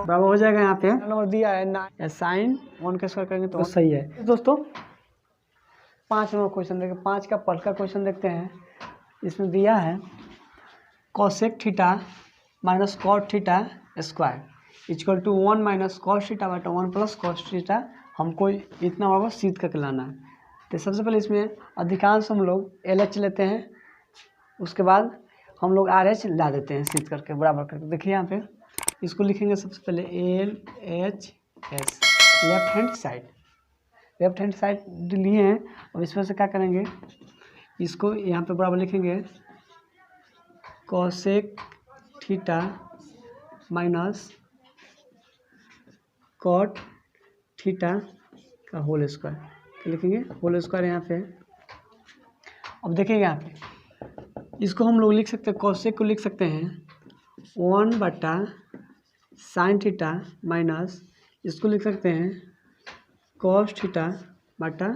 बराबर हो जाएगा। यहाँ पे नंबर दिया है साइन 1 का स्क्वायर करेंगे तो सही है। दोस्तों 5 नंबर क्वेश्चन देखिए, 5 का पल का क्वेश्चन देखते हैं। इसमें दिया है cosec theta minus cot theta square equal to 1 minus cos theta बटा 1 प्लस कॉस थीटा। हमको इतना बराबर सिद्ध करके लाना है। तो सबसे पहले इसमें अधिकांश हम लोग LH लेते हैं, उसके बाद हम लोग RH ला देते हैं सिद्ध करके बराबर करके। देखिए यहाँ पे इसको लिखेंगे सबसे पहले LHS लेफ्ट हैंड साइड लिए हैं। और इसमें से क्या करेंगे, इसको यहाँ पे बराबर लिखेंगे cosec theta minus cot theta का होल स्क्वायर लिखेंगे, होल स्क्वायर यहाँ पे। अब देखिए यहाँ पे इसको हम लोग लिख सकते हैं, कॉसेक को लिख सकते हैं 1 बटा साइन थीटा माइनस इसको लिख सकते हैं कॉस थीटा बटा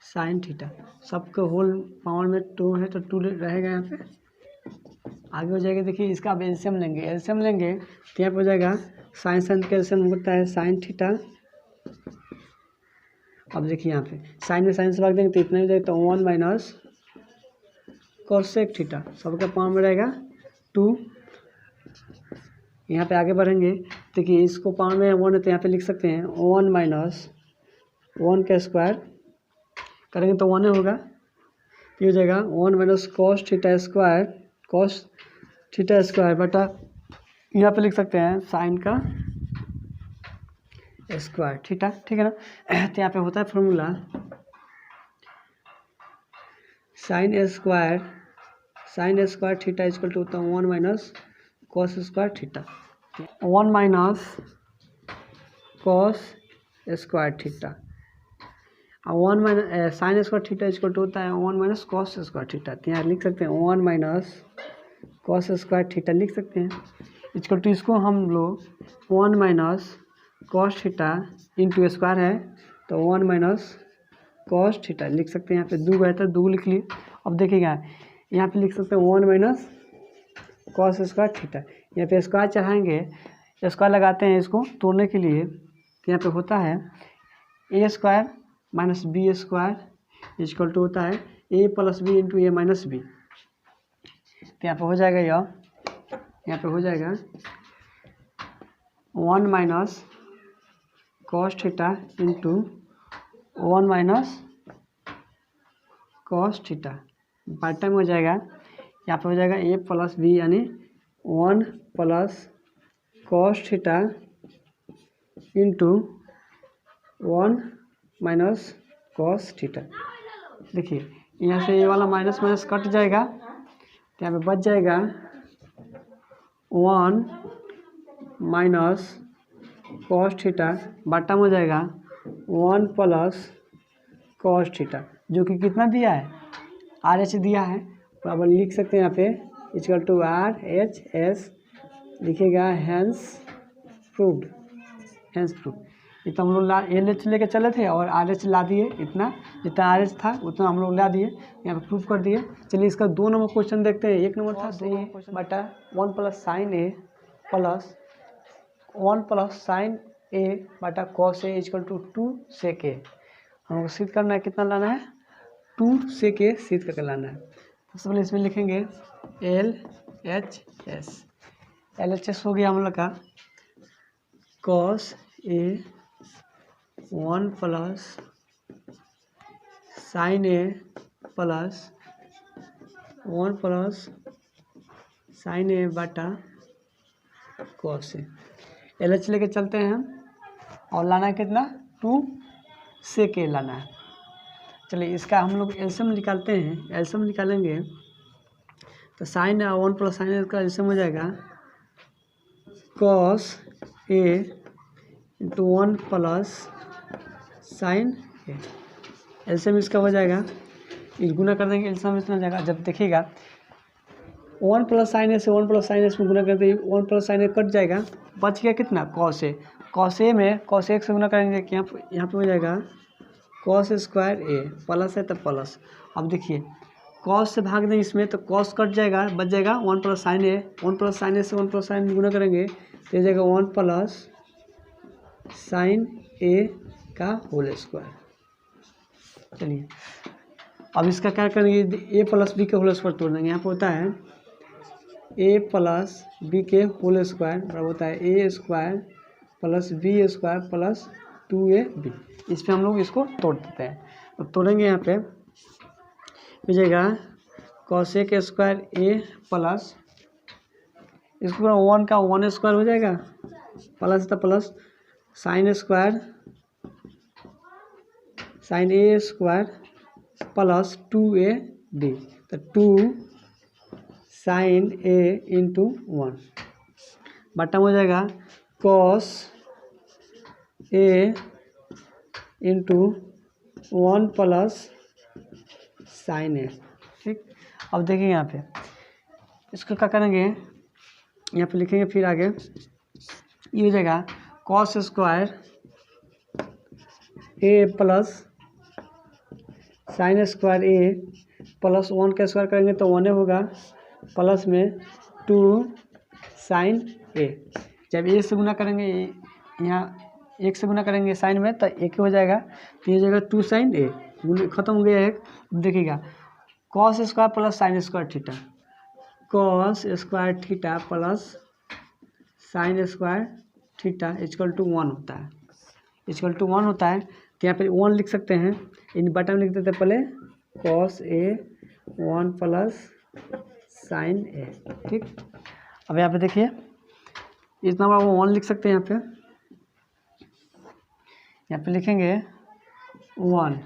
साइन थीटा। सबके होल पावर में 2 है तो 2 रहेगा यहाँ पे। आगे हो जाएगा, देखिए इसका अब एलसीएम लेंगे तो यहाँ पे हो जाएगा साइन का एलसीएम होता है साइन थीटा। अब देखिए यहाँ पे साइन में साइन से भाग देंगे तो इतना ही हो जाएगा, तो 1 माइनस कॉसेक थीटा सबका पावर में रहेगा 2। यहाँ पे आगे बढ़ेंगे, देखिए इसको पावर में 1 है तो यहाँ पे लिख सकते हैं 1 माइनस 1 का स्क्वायर करेंगे तो 1 होगा। ये हो जाएगा 1 माइनस कॉस थीटा स्क्वायर बटा यहाँ पे लिख सकते हैं साइन का स्क्वायर थीटा, ठीक है ना। तो यहाँ पे होता है formula sine square theta equal to होता है 1 minus cos square theta. 1 minus cos square theta और 1 minus sine square theta equal to होता है 1 माइनस कॉस स्क्वायर थीटा। तो यहाँ लिख सकते हैं 1 माइनस कॉस स्क्वायर थीटा लिख सकते हैं इक्वल टू, इसको हम लोग 1 minus cos theta into square है तो 1 माइनस कॉस थीटा लिख सकते हैं। यहाँ पे 2 है तो 2 लिख लिए। अब देखिएगा यहाँ पे लिख सकते हैं 1 माइनस कॉस स्क्वायर थीटा, यहाँ पे स्क्वायर चढ़ाएंगे, स्क्वायर लगाते हैं इसको तोड़ने के लिए। तो यहाँ पे होता है A square minus B square equal to होता है A plus B into A minus B. तो यहाँ पे हो जाएगा यहाँ पे हो जाएगा 1 minus cos theta into 1 minus cos theta बटा में हो जाएगा, यहाँ पे हो जाएगा ए प्लस बी यानी 1 plus cos theta into 1 minus cos theta. देखिए यहाँ से ये वाला माइनस माइनस कट जाएगा तो यहाँ पे बच जाएगा 1 माइनस कॉस थीटा बटा में हो जाएगा 1 प्लस कॉस थीटा, जो कि कितना दिया है RH दिया है बराबर लिख सकते हैं यहाँ पे इक्वल टू RHS लिखेगा हैंस प्रूव्ड। ये तो हम लोग LH लेके चले थे और RH ला दिए, इतना जितना RH था उतना हम लोग ला दिए, यहाँ पे प्रूफ कर दिए। चलिए इसका 2 नंबर क्वेश्चन देखते हैं। 1 नंबर था 2 बटा 1 plus sine A plus 1 plus sine ए बटा cos A equal to 2 sec ए। हमको सिद्ध करना है, कितना लाना है 2 सेक ए सिद्ध करके लाना है। सबसे पहले इसमें लिखेंगे LHS हो गया हम लोग का cos A 1 plus sine A plus 1 plus sine ए बटा कॉस ए। LH लेके चलते हैं और लाना है कितना 2 सेक ए लाना है। चलिए इसका हम लोग एलसीएम निकालते हैं। एलसीएम निकालेंगे तो साइन 1 प्लस साइन ए का एलसीएम हो जाएगा cos A into 1 plus sine A. LCM इसका हो जाएगा, इस गुना कर देंगे एलसीएम इतना जाएगा। जब देखिएगा 1 प्लस साइन ए से 1 प्लस साइन ए में गुना करते 1 प्लस साइन ए कट जाएगा, बच गया कितना कॉस ए। कॉस ए में कॉस ए से गुना करेंगे यहाँ पे हो जाएगा कॉस स्क्वायर ए, प्लस है तो प्लस। अब देखिए कॉस से भाग दें इसमें तो कॉस कट जाएगा, बच जाएगा 1 प्लस साइन ए। 1 प्लस साइन ए से 1 प्लस साइन गुना करेंगे तो ये जाएगा 1 प्लस साइन ए का होल स्क्वायर। चलिए अब इसका क्या करेंगे, ए प्लस बी के होल स्क्वायर तोड़ देंगे। यहाँ पर होता है ए प्लस बी के होल स्क्वायर बराबर होता है A square plus B square plus 2ab। इस पर हम लोग इसको तोड़ देते हैं। तो तोड़ेंगे यहाँ पे हो जाएगा कॉसेक स्क्वायर ए प्लस इसको पूरा 1 का 1 स्क्वायर हो जाएगा प्लस था प्लस साइन स्क्वायर साइन ए स्क्वायर प्लस 2ab। तो 2 साइन ए इंटू 1 बटा हो जाएगा cos A into 1 plus sine ए। ठीक, अब देखिए यहाँ पे इसको क्या करेंगे, यहाँ पे लिखेंगे फिर आगे ये हो जाएगा cos square A plus sine square A plus 1 का स्क्वायर करेंगे तो 1 होगा प्लस में 2 साइन ए। जब ए से गुना करेंगे यहाँ 1 से गुना करेंगे साइन में तो 1 हो जाएगा, तो ये जाएगा 2 साइन ए खत्म हो गया एक। देखिएगा cos square plus sine square theta, cos square theta plus sine square theta equal to 1 होता है, इक्वल टू 1 होता है। तो यहाँ पे 1 लिख सकते हैं, इन बटन लिख देते हैं पहले कॉस ए 1 प्लस साइन ए। ठीक, अब यहाँ पे देखिए इतना बड़ा 1 लिख सकते हैं। यहाँ पे लिखेंगे 1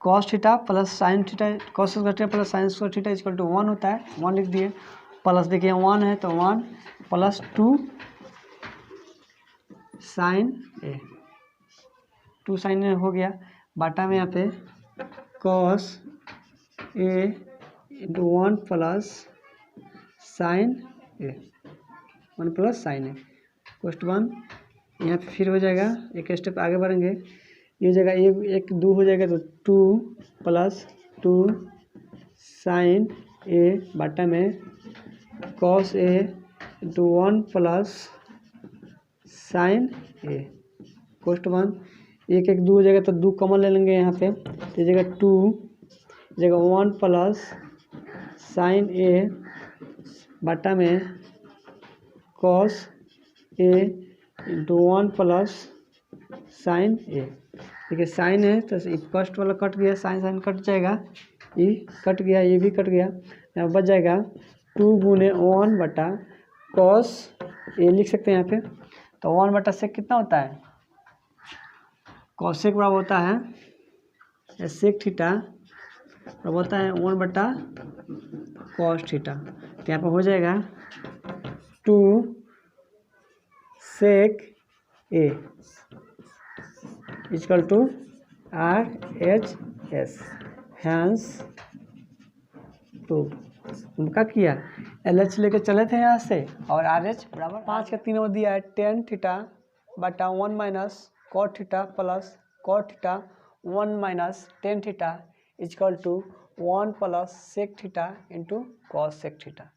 cos theta plus sine theta, cos square theta plus sine square theta equal to 1 होता है, 1 लिख दिए। प्लस देखिए 1 है तो 1 प्लस 2 साइन ए, 2 साइन ए हो गया। बाटा में यहाँ पे cos A into 1 plus sine A, 1 plus sine ए कोष्ट 1। यहाँ पे फिर हो जाएगा एक स्टेप आगे बढ़ेंगे, ये जगह एक 2 हो जाएगा तो 2 प्लस 2 साइन ए बाटा में cos A into 1 plus sine ए कोष्ट 1। एक 2 हो जाएगा तो 2 कॉमन ले लेंगे यहाँ पे, तो ये जगह 2 जगह 1 प्लस साइन ए बाटा में cos A into 1 plus sine ए। देखिए साइन है तो फर्स्ट वाला कट गया, साइन साइन कट जाएगा, ये कट गया, ये भी कट गया, यहाँ बच जाएगा 2 गुने 1 बटा कॉस ए लिख सकते हैं यहाँ पे। तो 1 बटा सेक कितना होता है, कॉसेक बराबर होता है सेक थीटा बराबर होता है 1 बटा कॉस थीटा। तो यहाँ पर हो जाएगा 2 sec A equal to RHS, hence prove. हम क्या किया, LH लेके चले थे यहाँ से और RH बराबर 5 का 3 नंबर दिया है tan थीटा बटा 1 minus cot theta plus cot theta 1 minus tan theta equal to 1 plus sec theta into cosec theta.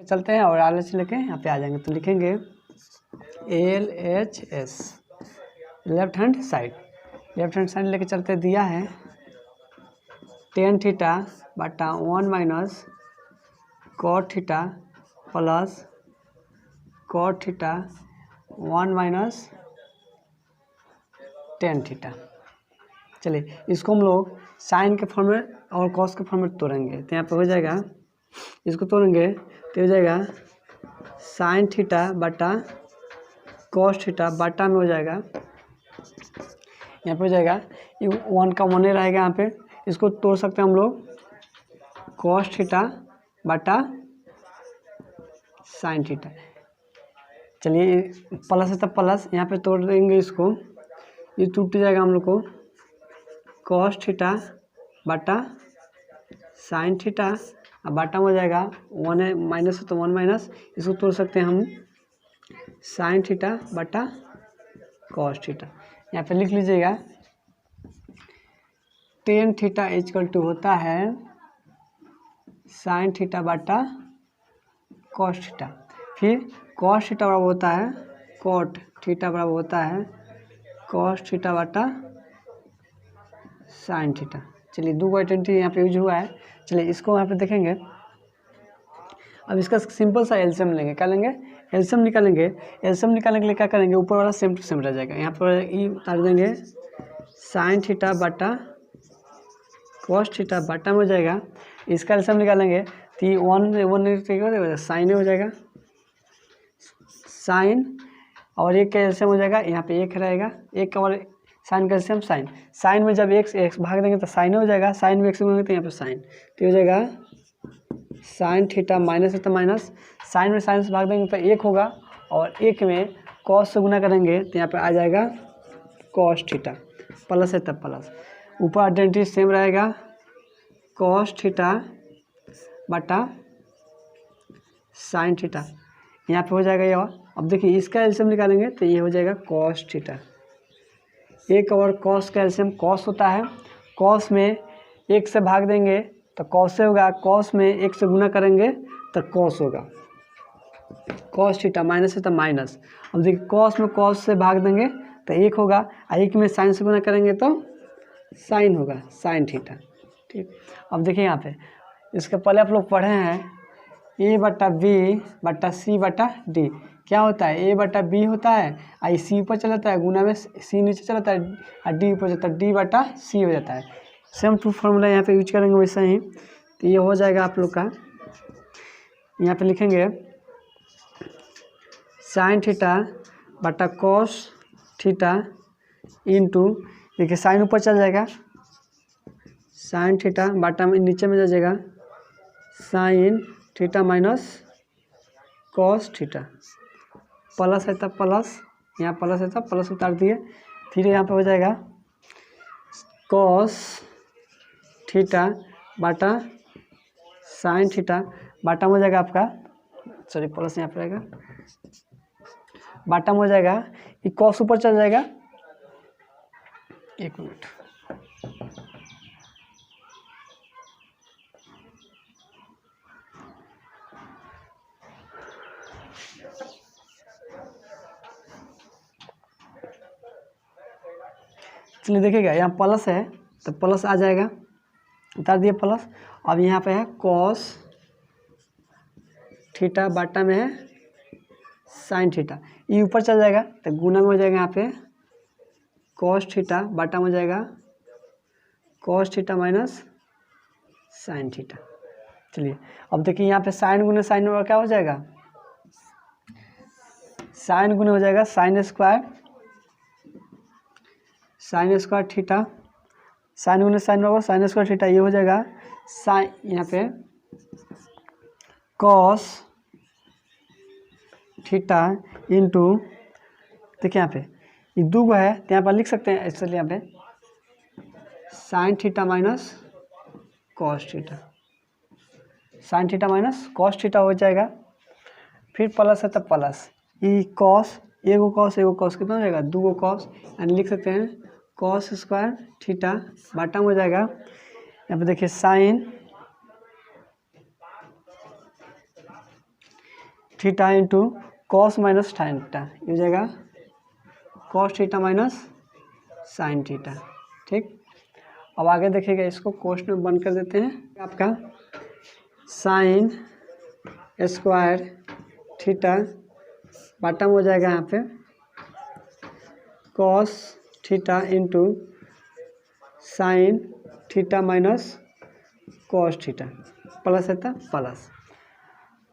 चलते हैं और RH लेके यहाँ पे आ जाएंगे, तो लिखेंगे LHS लेफ्ट हैंड साइड लेके चलते दिया है tan थीटा बटा 1 minus cot theta plus cot theta 1 minus tan theta. चलिए इसको हम लोग साइन के फॉर्म में और कॉस के फॉर्म में तोड़ेंगे, तो यहाँ पे हो जाएगा, इसको तोड़ेंगे तो हो जाएगा साइन थीटा बटा कॉस थीटा बटा में हो जाएगा, यहाँ पे हो जाएगा ये 1 का 1 रहेगा, यहाँ पे इसको तोड़ सकते हैं हम लोग कॉस थीटा बटा साइन थीटा। चलिए प्लस है तब प्लस, यहाँ पे तोड़ देंगे इसको, ये टूट जाएगा हम लोग को कॉस थीटा बटा साइन थीटा, अब बाटा में हो जाएगा 1 है माइनस है तो 1 माइनस, इसको तोड़ सकते हैं हम साइन थीटा बटा कॉस थीटा। यहाँ पे लिख लीजिएगा टेन थीटा इक्वल टू होता है साइन थीटा बटा कॉस थीटा। फिर कॉस थीटा बराबर होता है कॉट थीटा बराबर होता है कॉस थीटा बटा साइन थीटा। चलिए दो आइडेंटिटी यहाँ पे यूज हुआ है। चलिए इसको यहाँ पे देखेंगे। अब इसका सिंपल सा एलसीएम लेंगे। क्या लेंगे? एलसीएम निकालेंगे। एलसीएम निकालने के लिए क्या करेंगे? ऊपर वाला सेम टू सेम रह जाएगा। यहाँ पर ई उतार देंगे साइन थीटा बटा कॉस थीटा बटा में हो जाएगा। इसका एलसीएम निकालेंगे तो ये वन साइन हो जाएगा साइन, और एक का एलसीएम हो जाएगा यहाँ पे एक रहेगा, एक का और साइन का एलसीएम साइन। साइन में जब एक भाग देंगे तो साइन हो जाएगा, साइन में एक से गुणेंगे तो यहाँ पे साइन, तो हो जाएगा साइन थीटा माइनस है तो माइनस, साइन में साइन से भाग देंगे तो एक होगा, और एक में कॉस से गुना करेंगे तो यहाँ पे आ जाएगा कॉस थीटा, प्लस है तब प्लस, ऊपर आइडेंटिटी सेम रहेगा कॉस थीटा बटा साइन थीटा, यहाँ पे हो जाएगा ये। अब देखिए इसका एलसीएम निकालेंगे तो ये हो जाएगा कॉस थीटा। एक और कॉस का एलसीएम कॉस होता है, कॉस में एक से भाग देंगे तो कॉस से होगा, कॉस में एक से गुना करेंगे तो कॉस होगा, कॉस थीटा माइनस है तो माइनस। अब देखिए कॉस में कॉस से भाग देंगे तो एक होगा, और एक में साइन से गुना करेंगे तो साइन होगा, साइन थीटा। ठीक, अब देखिए यहाँ पे इसके पहले आप लोग पढ़े हैं ए बटा बी बटा सी बटा डी। क्या होता है? ए बटा बी होता है, आई सी ऊपर चला जाता है, गुना में सी नीचे चला जाता है, और डी ऊपर जाता है, डी बटा सी हो जाता है। सेम टू फॉर्मूला यहाँ पे यूज करेंगे वैसा ही, तो ये हो जाएगा आप लोग का। यहाँ पे लिखेंगे साइन थीटा बटा कॉस थीटा इंटू, देखिए साइन ऊपर चल जाएगा, साइन थीटा बटा में नीचे में जाएगा sign theta minus cos theta, plus है तब प्लस, यहाँ प्लस है तब प्लस उतार दिए, फिर यहाँ पे हो जाएगा कॉस थीटा बटा साइन थीटा बटा में हो जाएगा आपका, सॉरी प्लस यहाँ पे रहेगा, बटा में हो जाएगा, ये कॉस ऊपर चल जाएगा, एक मिनट, चलिए देखिएगा यहाँ प्लस है तो प्लस आ जाएगा, उतार दिए प्लस। अब यहाँ पे है कॉस थीटा बटा में है साइन थीटा, ये ऊपर चल जाएगा तो गुना में हो जाएगा, यहाँ पे कॉस थीटा बटा में हो जाएगा cos theta minus sine theta. चलिए अब देखिए यहाँ पे साइन गुना साइन में क्या हो जाएगा? साइन गुना हो जाएगा साइन स्क्वायर थीटा, साइन गुना साइन बराबर साइन स्क्वायर थीटा, ये हो जाएगा साइन, यहाँ पे कॉस थीटा इंटू, देखिए यहाँ पे ये दो गो है तो यहाँ पर लिख सकते हैं, इसलिए यहाँ पे sign theta minus cos theta, sine theta minus cos theta हो जाएगा, फिर प्लस है तब प्लस, ये कॉस एगो कॉस कितना हो जाएगा? दो गो कॉस, यानी लिख सकते हैं कॉस स्क्वायर थीटा बटा में हो जाएगा, यहाँ पे देखिए sine theta into cos minus sign theta, ये हो जाएगा cos theta minus sine theta. ठीक, अब आगे देखिएगा, इसको क्वेश्चन में बंद कर देते हैं। आपका साइन स्क्वायर थीटा बटा में हो जाएगा यहाँ पे cos theta into sine theta minus cos theta, plus है तो प्लस।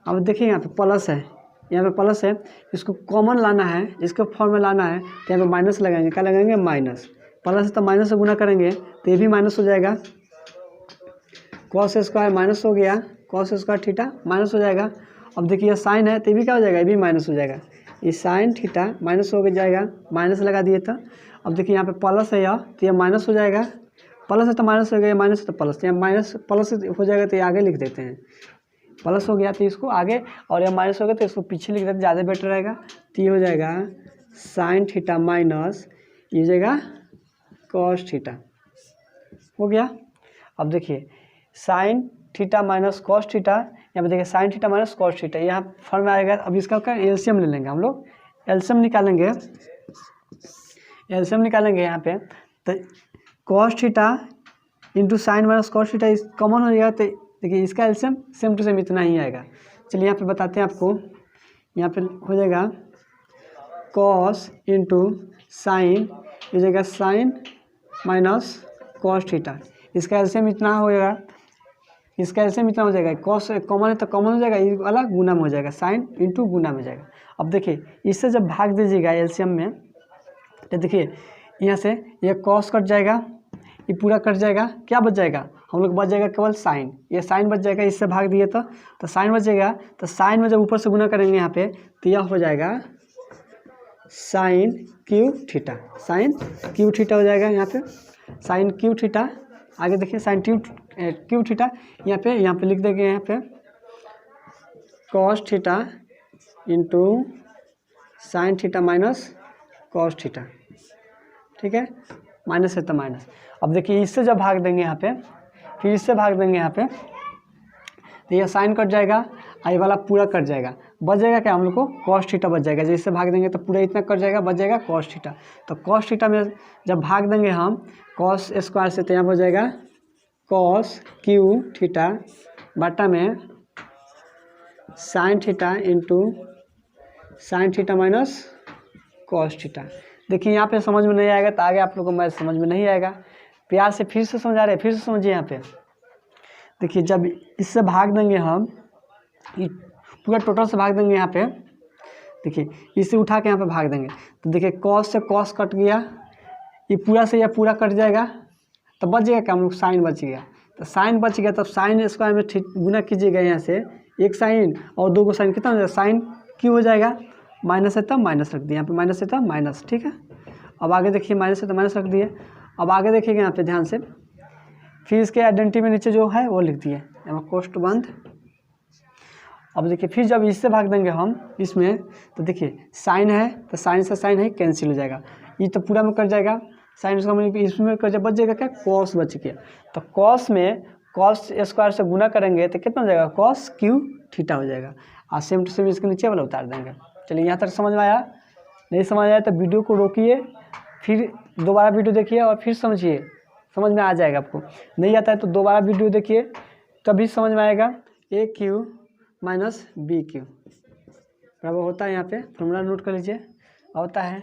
अब देखिए यहाँ पे प्लस है, यहाँ पे प्लस है, इसको कॉमन लाना है, इसको फॉर्म में लाना है तो यहाँ पे माइनस लगाएंगे, क्या लगाएंगे? माइनस, प्लस है तो माइनस से गुना करेंगे तो ये भी माइनस हो जाएगा, कॉस स्क्वायर माइनस हो गया, कॉस स्क्वायर थीटा माइनस हो जाएगा। अब देखिए साइन है तो ये भी क्या हो जाएगा? ये भी माइनस हो जाएगा, ये साइन थीटा माइनस हो जाएगा, माइनस लगा दिए तो। अब देखिए यहाँ पे प्लस है यह, तो ये माइनस हो जाएगा, प्लस है तो माइनस हो गया, माइनस है तो प्लस, यहाँ माइनस प्लस हो जाएगा तो ये आगे लिख देते हैं, प्लस हो गया तो इसको आगे, और यह माइनस हो गया तो इसको पीछे लिख देते हैं, ज़्यादा बेटर रहेगा। तो ये हो जाएगा साइन थीटा माइनस, ये हो जाएगा कॉस थीटा, हो गया। अब देखिए sign theta minus cos theta, यहाँ पे देखिए sign theta minus cos theta, यहाँ फॉर्म में आएगा। अब इसका क्या एलसीएम ले लेंगे हम लोग, एलसीएम निकालेंगे, एलसीएम निकालेंगे यहाँ पे। तो cos theta into sign minus cos theta common हो जाएगा। तो देखिए इसका एलसीएम सेम टू सेम इतना ही आएगा। चलिए यहाँ पे बताते हैं आपको, यहाँ पे हो जाएगा कॉस इंटू साइन, हो जाएगा साइन माइनस कॉस थीटा, इसका एलसीएम इतना हो जाएगा, इसका एलसीएम इतना हो जाएगा। कॉस कॉमन है तो कॉमन हो जाएगा, ये वाला गुना में हो जाएगा, साइन इंटू गुना में जाएगा। अब देखिए इससे जब भाग दीजिएगा एलसीएम में, तो देखिए यहाँ से ये कॉस कट जाएगा, ये पूरा कट जाएगा, क्या बच जाएगा हम लोग, बच जाएगा केवल साइन, ये साइन बच जाएगा, इससे भाग दिए तो साइन बच जाएगा। तो साइन में जब ऊपर से गुना करेंगे यहाँ पे, तो यह हो जाएगा sine cube theta, sine cube theta हो जाएगा यहाँ पे, साइन क्यू थीटा। आगे देखिए साइन क्यू थीटा, यहाँ पे लिख देंगे, यहाँ पे cos theta into sine theta minus cos theta, ठीक है, माइनस है तो माइनस। अब देखिए इससे जब भाग देंगे यहाँ पे, फिर इससे भाग देंगे यहाँ पे, तो ये साइन कट जाएगा, आई वाला पूरा कट जाएगा, बच जाएगा क्या हम लोग को कॉस थीटा बच जाएगा। जैसे भाग देंगे तो पूरा इतना कट जाएगा, बच जाएगा कॉस थीटा। तो कॉस थीटा में जब भाग देंगे हम कॉस स्क्वायर से, तो यहाँ हो जाएगा कॉस क्यू थीटा बटा में sine theta into sine theta minus cos theta. देखिए यहाँ पे समझ में नहीं आएगा तो आगे आप लोगों को मैथ समझ में नहीं आएगा, प्यार से फिर से समझा रहे हैं, फिर से समझिए। यहाँ पे देखिए जब इससे भाग देंगे हम, पूरा टोटल से भाग देंगे यहाँ पे, देखिए इसे उठा के यहाँ पे भाग देंगे, तो देखिए कॉस से कॉस कट गया, ये पूरा से यह पूरा कट जाएगा, तो बच जाएगा क्या हम लोग, साइन बच गया। तो साइन बच गया, तब साइन स्क्वायर में गुना कीजिएगा, यहाँ से एक साइन और दो को साइन, कितना हो जाएगा, साइन क्यों हो जाएगा, माइनस है तब माइनस रख दिए, यहाँ पे माइनस है तब माइनस, ठीक है। अब आगे देखिए माइनस है तो माइनस रख दिए। अब आगे देखिएगा यहाँ पे ध्यान से, फिर इसके आइडेंटिटी में नीचे जो है वो लिख दिए, यहाँ कोष्ठ बंद। अब देखिए फिर जब इससे भाग देंगे हम इसमें, तो देखिए साइन है तो साइन से साइन है कैंसिल हो जाएगा, ये तो पूरा में कट जाएगा, साइन इसमें कट जाएगा, बच जाएगा क्या, कॉस बच गया। तो कॉस में कॉस स्क्वायर से गुना करेंगे तो कितना हो जाएगा, कॉस क्यू थीटा हो जाएगा। और सेम टू सेम इसके नीचे वाला उतार देंगे। चलिए यहाँ तक समझ में आया, नहीं समझ आया तो वीडियो को रोकिए, फिर दोबारा वीडियो देखिए और फिर समझिए, समझ में आ जाएगा। आपको नहीं आता है तो दोबारा वीडियो देखिए, तभी समझ में आएगा। ए क्यू माइनस बी क्यू बराबर होता है, यहाँ पे फॉर्मूला नोट कर लीजिए, होता है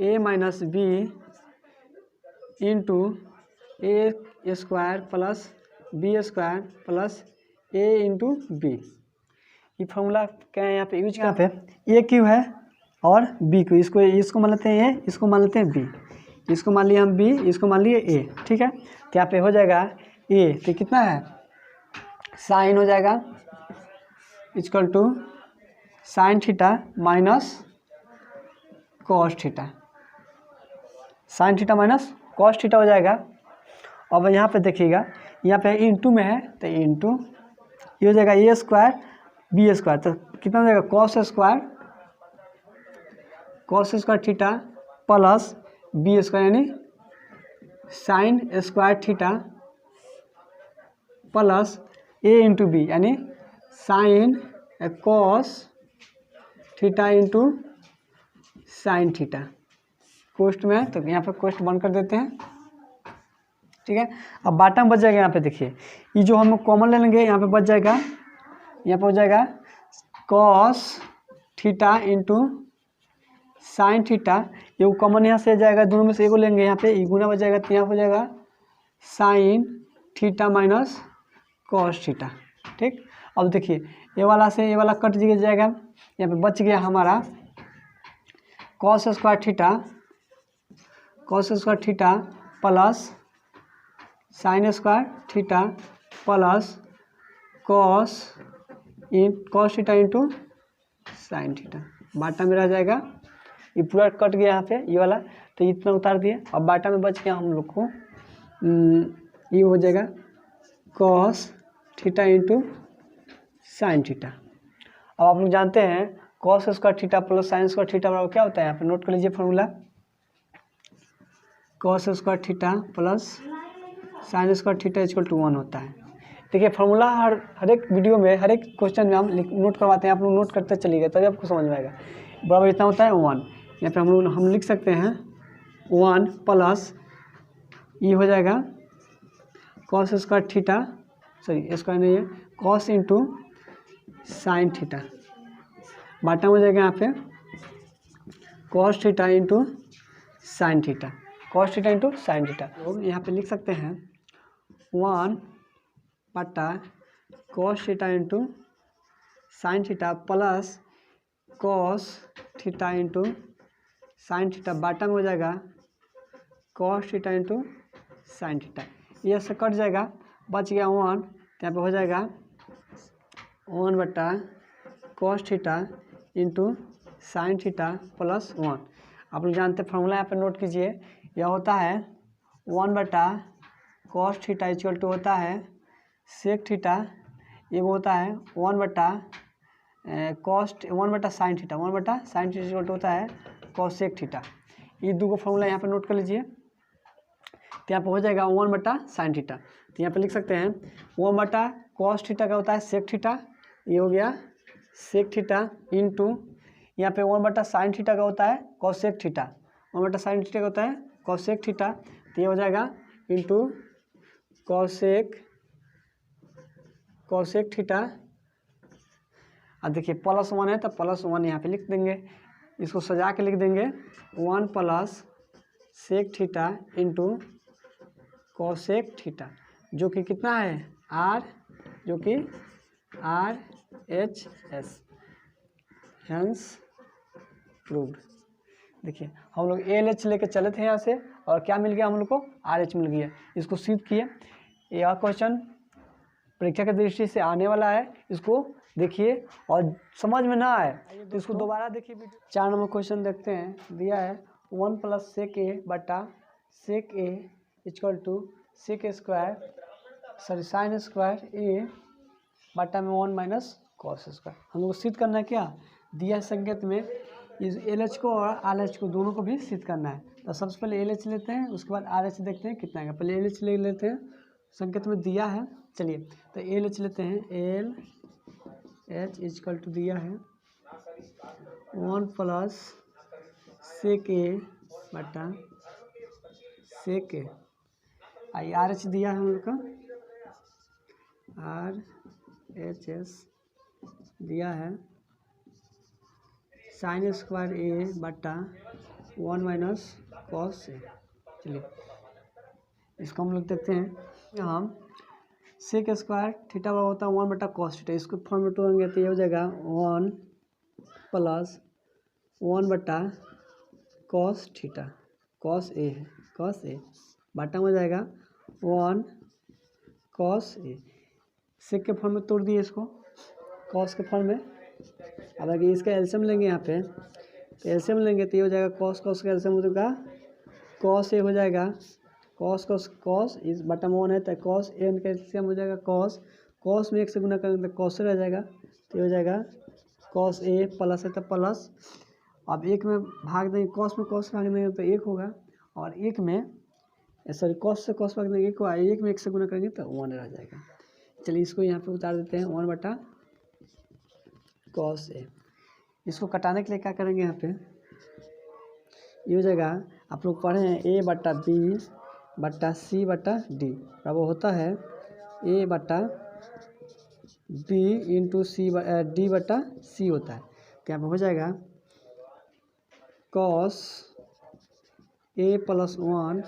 A minus B into A square plus B square plus A into B. ये फॉर्मूला क्या है यहाँ पे यूज, यहाँ पे ए क्यू है और बी क्यू, इसको मान लेते हैं ए, इसको मान लेते हैं बी, इसको मान लिया हम बी, इसको मान लिए ए, ठीक है। तो यहाँ पे हो जाएगा ए, तो कितना है, साइन हो जाएगा equal to sine theta minus cos theta, sine theta minus cos theta हो जाएगा। अब यहाँ पे देखिएगा, यहाँ पे इंटू में है तो इंटू ये हो जाएगा ए स्क्वायर बी स्क्वायर, तो कितना हो जाएगा cos square theta plus B square यानी sine square theta plus A into B यानी sine cos theta into sine theta. कोष्ट में है तो यहाँ पे कोष्ट बंद कर देते हैं, ठीक है। अब बॉटम बच जाएगा, यहाँ पे देखिए ये जो हम कॉमन ले लेंगे, यहाँ पे बच जाएगा, यहाँ पे हो जाएगा cos theta into sine theta, ये कॉमन यहाँ से जाएगा, दोनों में से एगो लेंगे, यहाँ पे गुना बच जाएगा, तो यहाँ हो जाएगा sign theta minus cos theta, ठीक। अब देखिए ये वाला से ये वाला कट जाएगा, यहाँ पे बच गया हमारा cos square theta plus sine square theta plus cos theta into sine theta. बाटा में रह जाएगा, ये पूरा कट गया यहाँ पे ये वाला, तो इतना उतार दिए। अब बाटा में बच गया हम लोग को ये हो जाएगा cos theta into sine theta. अब आप लोग जानते हैं cos square theta plus sine square theta बराबर क्या होता है, यहाँ पे नोट कर लीजिए formula, cos square theta plus sine square theta equal to 1 होता है। देखिए फॉर्मूला हर एक वीडियो में, हर एक क्वेश्चन में हम नोट करवाते हैं, आप लोग नोट करते चलिएगा तभी आपको समझ में आएगा। बराबर इतना होता है 1। यहाँ पे हम लिख सकते हैं 1 प्लस ये हो जाएगा cos square theta, sorry square नहीं है, कॉस इंटू साइन थीटा, बाटा हो जाएगा यहाँ पे cos theta into sine theta, cos theta into sine theta. तो यहाँ पे लिख सकते हैं 1 बटा cos theta into sine theta plus cos theta into sine theta, बाटा में हो जाएगा cos theta into sine theta. ये से कट जाएगा, बच गया 1, यहाँ पे हो जाएगा 1 बटा cos theta into sine theta plus 1। आप लोग जानते हैं फॉर्मूला यहाँ पे नोट कीजिए, यह होता है 1 बटा कॉस थीटा इक्वल टू होता है सेक थीटा, ये होता है 1 बटा साइन थीटा, 1 बटा साइन थीटा इक्वल टू होता है कॉसेक थीटा। ये दो फॉर्मूला यहाँ पे नोट कर लीजिए। तो यहाँ पे हो जाएगा 1 बटा साइन थीटा, तो यहाँ पे लिख सकते हैं 1 बटा कॉस थीटा का होता है सेक थीटा, ये हो गया सेक थीटा इंटू यहाँ पे 1 बटा साइन थीटा का होता है कॉसेक थीटा, 1 बटा साइन थीटा का होता है कॉसेक थीटा, तो ये हो जाएगा इंटू कॉसेक थीटा। अब देखिए प्लस 1 है तो प्लस 1 यहाँ पे लिख देंगे, इसको सजा के लिख देंगे 1 plus sec theta into cosec theta, जो कि कितना है R, जो कि RHS, हेंस प्रूव्ड। देखिए हम लोग ALH लेके चले थे यहाँ से और क्या मिल गया हम लोग को, RH मिल गया। इसको सिद्ध किए। यह क्वेश्चन परीक्षा की दृष्टि से आने वाला है, इसको देखिए और समझ में ना आए तो इसको दोबारा देखिए। 4 नंबर क्वेश्चन देखते हैं, दिया है 1 प्लस सेक ए बटा sec A equal to sec square, sorry sine square A बटा में 1 माइनस कॉस स्क्वायर। हम लोग को सिद्ध करना है क्या, दिया संकेत में इस LH को और RH को दोनों को भी सिद्ध करना है। तो सबसे पहले LH लेते हैं, उसके बाद RH देखते हैं कितना आएगा। पहले LH ले लेते हैं, संकेत में दिया है। चलिए तो LH लेते हैं, LH इक्वल टू दिया है 1 प्लस सेक ए बटा सेक ए, आई RH दिया है हम लोग का RHS दिया है साइन स्क्वायर ए बटा 1 माइनस कॉस ए। चलिए इसको हम लोग देखते हैं। हम सेक स्क्वायर थीटा बराबर होता है 1 बटा कॉस थीटा, इसको फॉर्म में तोड़ेंगे तो ये हो जाएगा 1 प्लस 1 बटा कॉस थीटा, कॉस ए है, कॉस ए बटा हो जाएगा 1 कॉस ए। सेक के फॉर्म में तोड़ दिए इसको कॉस के फॉर्म में। अब अगर इसका एलसीएम लेंगे यहाँ पे, तो एलसीएम लेंगे तो ये हो जाएगा कॉस का एलसीएम हो जाएगा कॉस ए हो जाएगा, कॉस इस बटा में 1 है तो कॉस ए का एलसीएम हो जाएगा कॉस में 1 से गुना करेंगे तो कॉस रह जाएगा, तो ये हो जाएगा कॉस ए प्लस है तो प्लस। अब 1 में भाग देंगे, कॉस में कॉस भाग देंगे तो 1 होगा, और 1 में सॉरी कॉस से कॉस भाग देंगे 1 होगा, 1 में 1 से गुना करेंगे तो 1 रह जाएगा। चलिए इसको यहाँ पे उतार देते हैं 1 बटा कॉस ए। इसको कटाने के लिए क्या करेंगे, यहाँ पे ये हो जाएगा, आप लोग पढ़े हैं ए बटा बी बटा सी बटा डी, अब वो होता है ए बटा बी इंटू सी डी बटा सी होता है। तो यहाँ पे हो जाएगा कॉस ए प्लस 1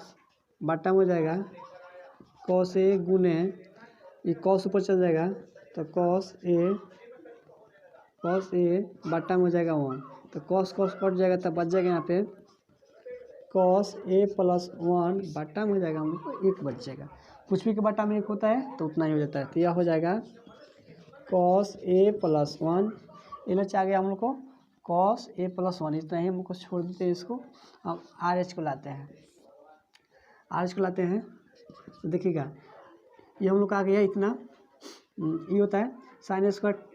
बटा में हो जाएगा कॉस ए गुने, ये कॉस ऊपर चल जाएगा तो कॉस ए बटा में हो जाएगा 1, तो कॉस कट जाएगा तब बच जाएगा यहाँ पे कॉस ए प्लस 1 बटा में हो जाएगा हम लोग को 1 बच जाएगा। कुछ भी के बटा में 1 होता है तो उतना ही हो जाता है, तो यह हो जाएगा कॉस ए प्लस 1, एलएच आ गया हम लोग को कॉस ए प्लस 1, इतना ही हम लोग को छोड़ देते हैं। इसको अब RH को लाते हैं, RH को लाते हैं तो देखिएगा ये हम लोग का आ गया इतना, ये होता है sine square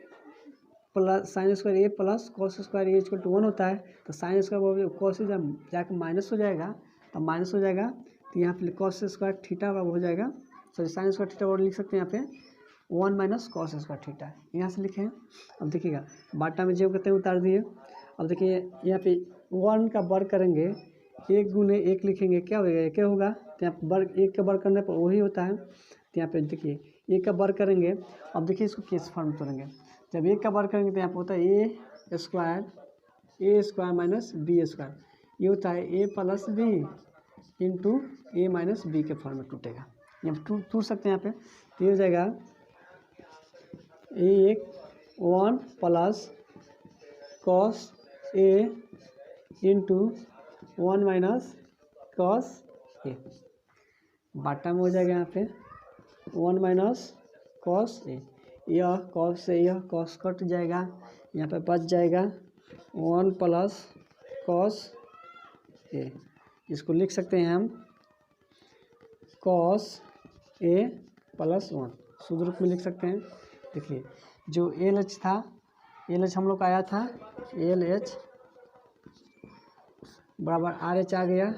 A plus cos square A equal to 1 होता है, तो साइन स्क्वायर कॉस से जब जाकर माइनस हो जाएगा तब माइनस हो जाएगा, तो यहाँ पे कॉस स्क्वायर थीटा बराबर हो जाएगा सॉरी साइन स्क्वायर थीटा और लिख सकते हैं यहाँ पे 1 माइनस कॉस स्क्वायर थीटा, यहाँ से लिखे हैं। अब देखिएगा बाटा में जो कहते हैं उतार दिए। अब देखिए यहाँ पे 1 का वर्ग करेंगे, 1 गुने 1 लिखेंगे, क्या होगा, क्या होगा, तो यहाँ वर्ग 1 का वर्ग करने पर वही होता है। तो यहाँ पे देखिए 1 का वर्ग करेंगे। अब देखिए इसको किस फॉर्म में तोड़ेंगे, जब 1 का वर्ग करेंगे तो यहाँ पे होता है A square minus B square, ये होता है A plus B into A minus B के फॉर्म में टूटेगा। यहाँ टूट सकते हैं यहाँ पे, तो ये हो जाएगा ए 1 plus cos A into 1 minus cos ए, बाटा में हो जाएगा यहाँ पे 1 माइनस कॉस ए, यह कॉस से यह कॉस कट जाएगा, यहाँ पे बच जाएगा 1 प्लस कॉस ए, इसको लिख सकते हैं हम कॉस ए प्लस 1, शुद्ध रूप में लिख सकते हैं। देखिए जो एल एच था, एल एच हम लोग का आया था एल एच बराबर आर एच आ गया,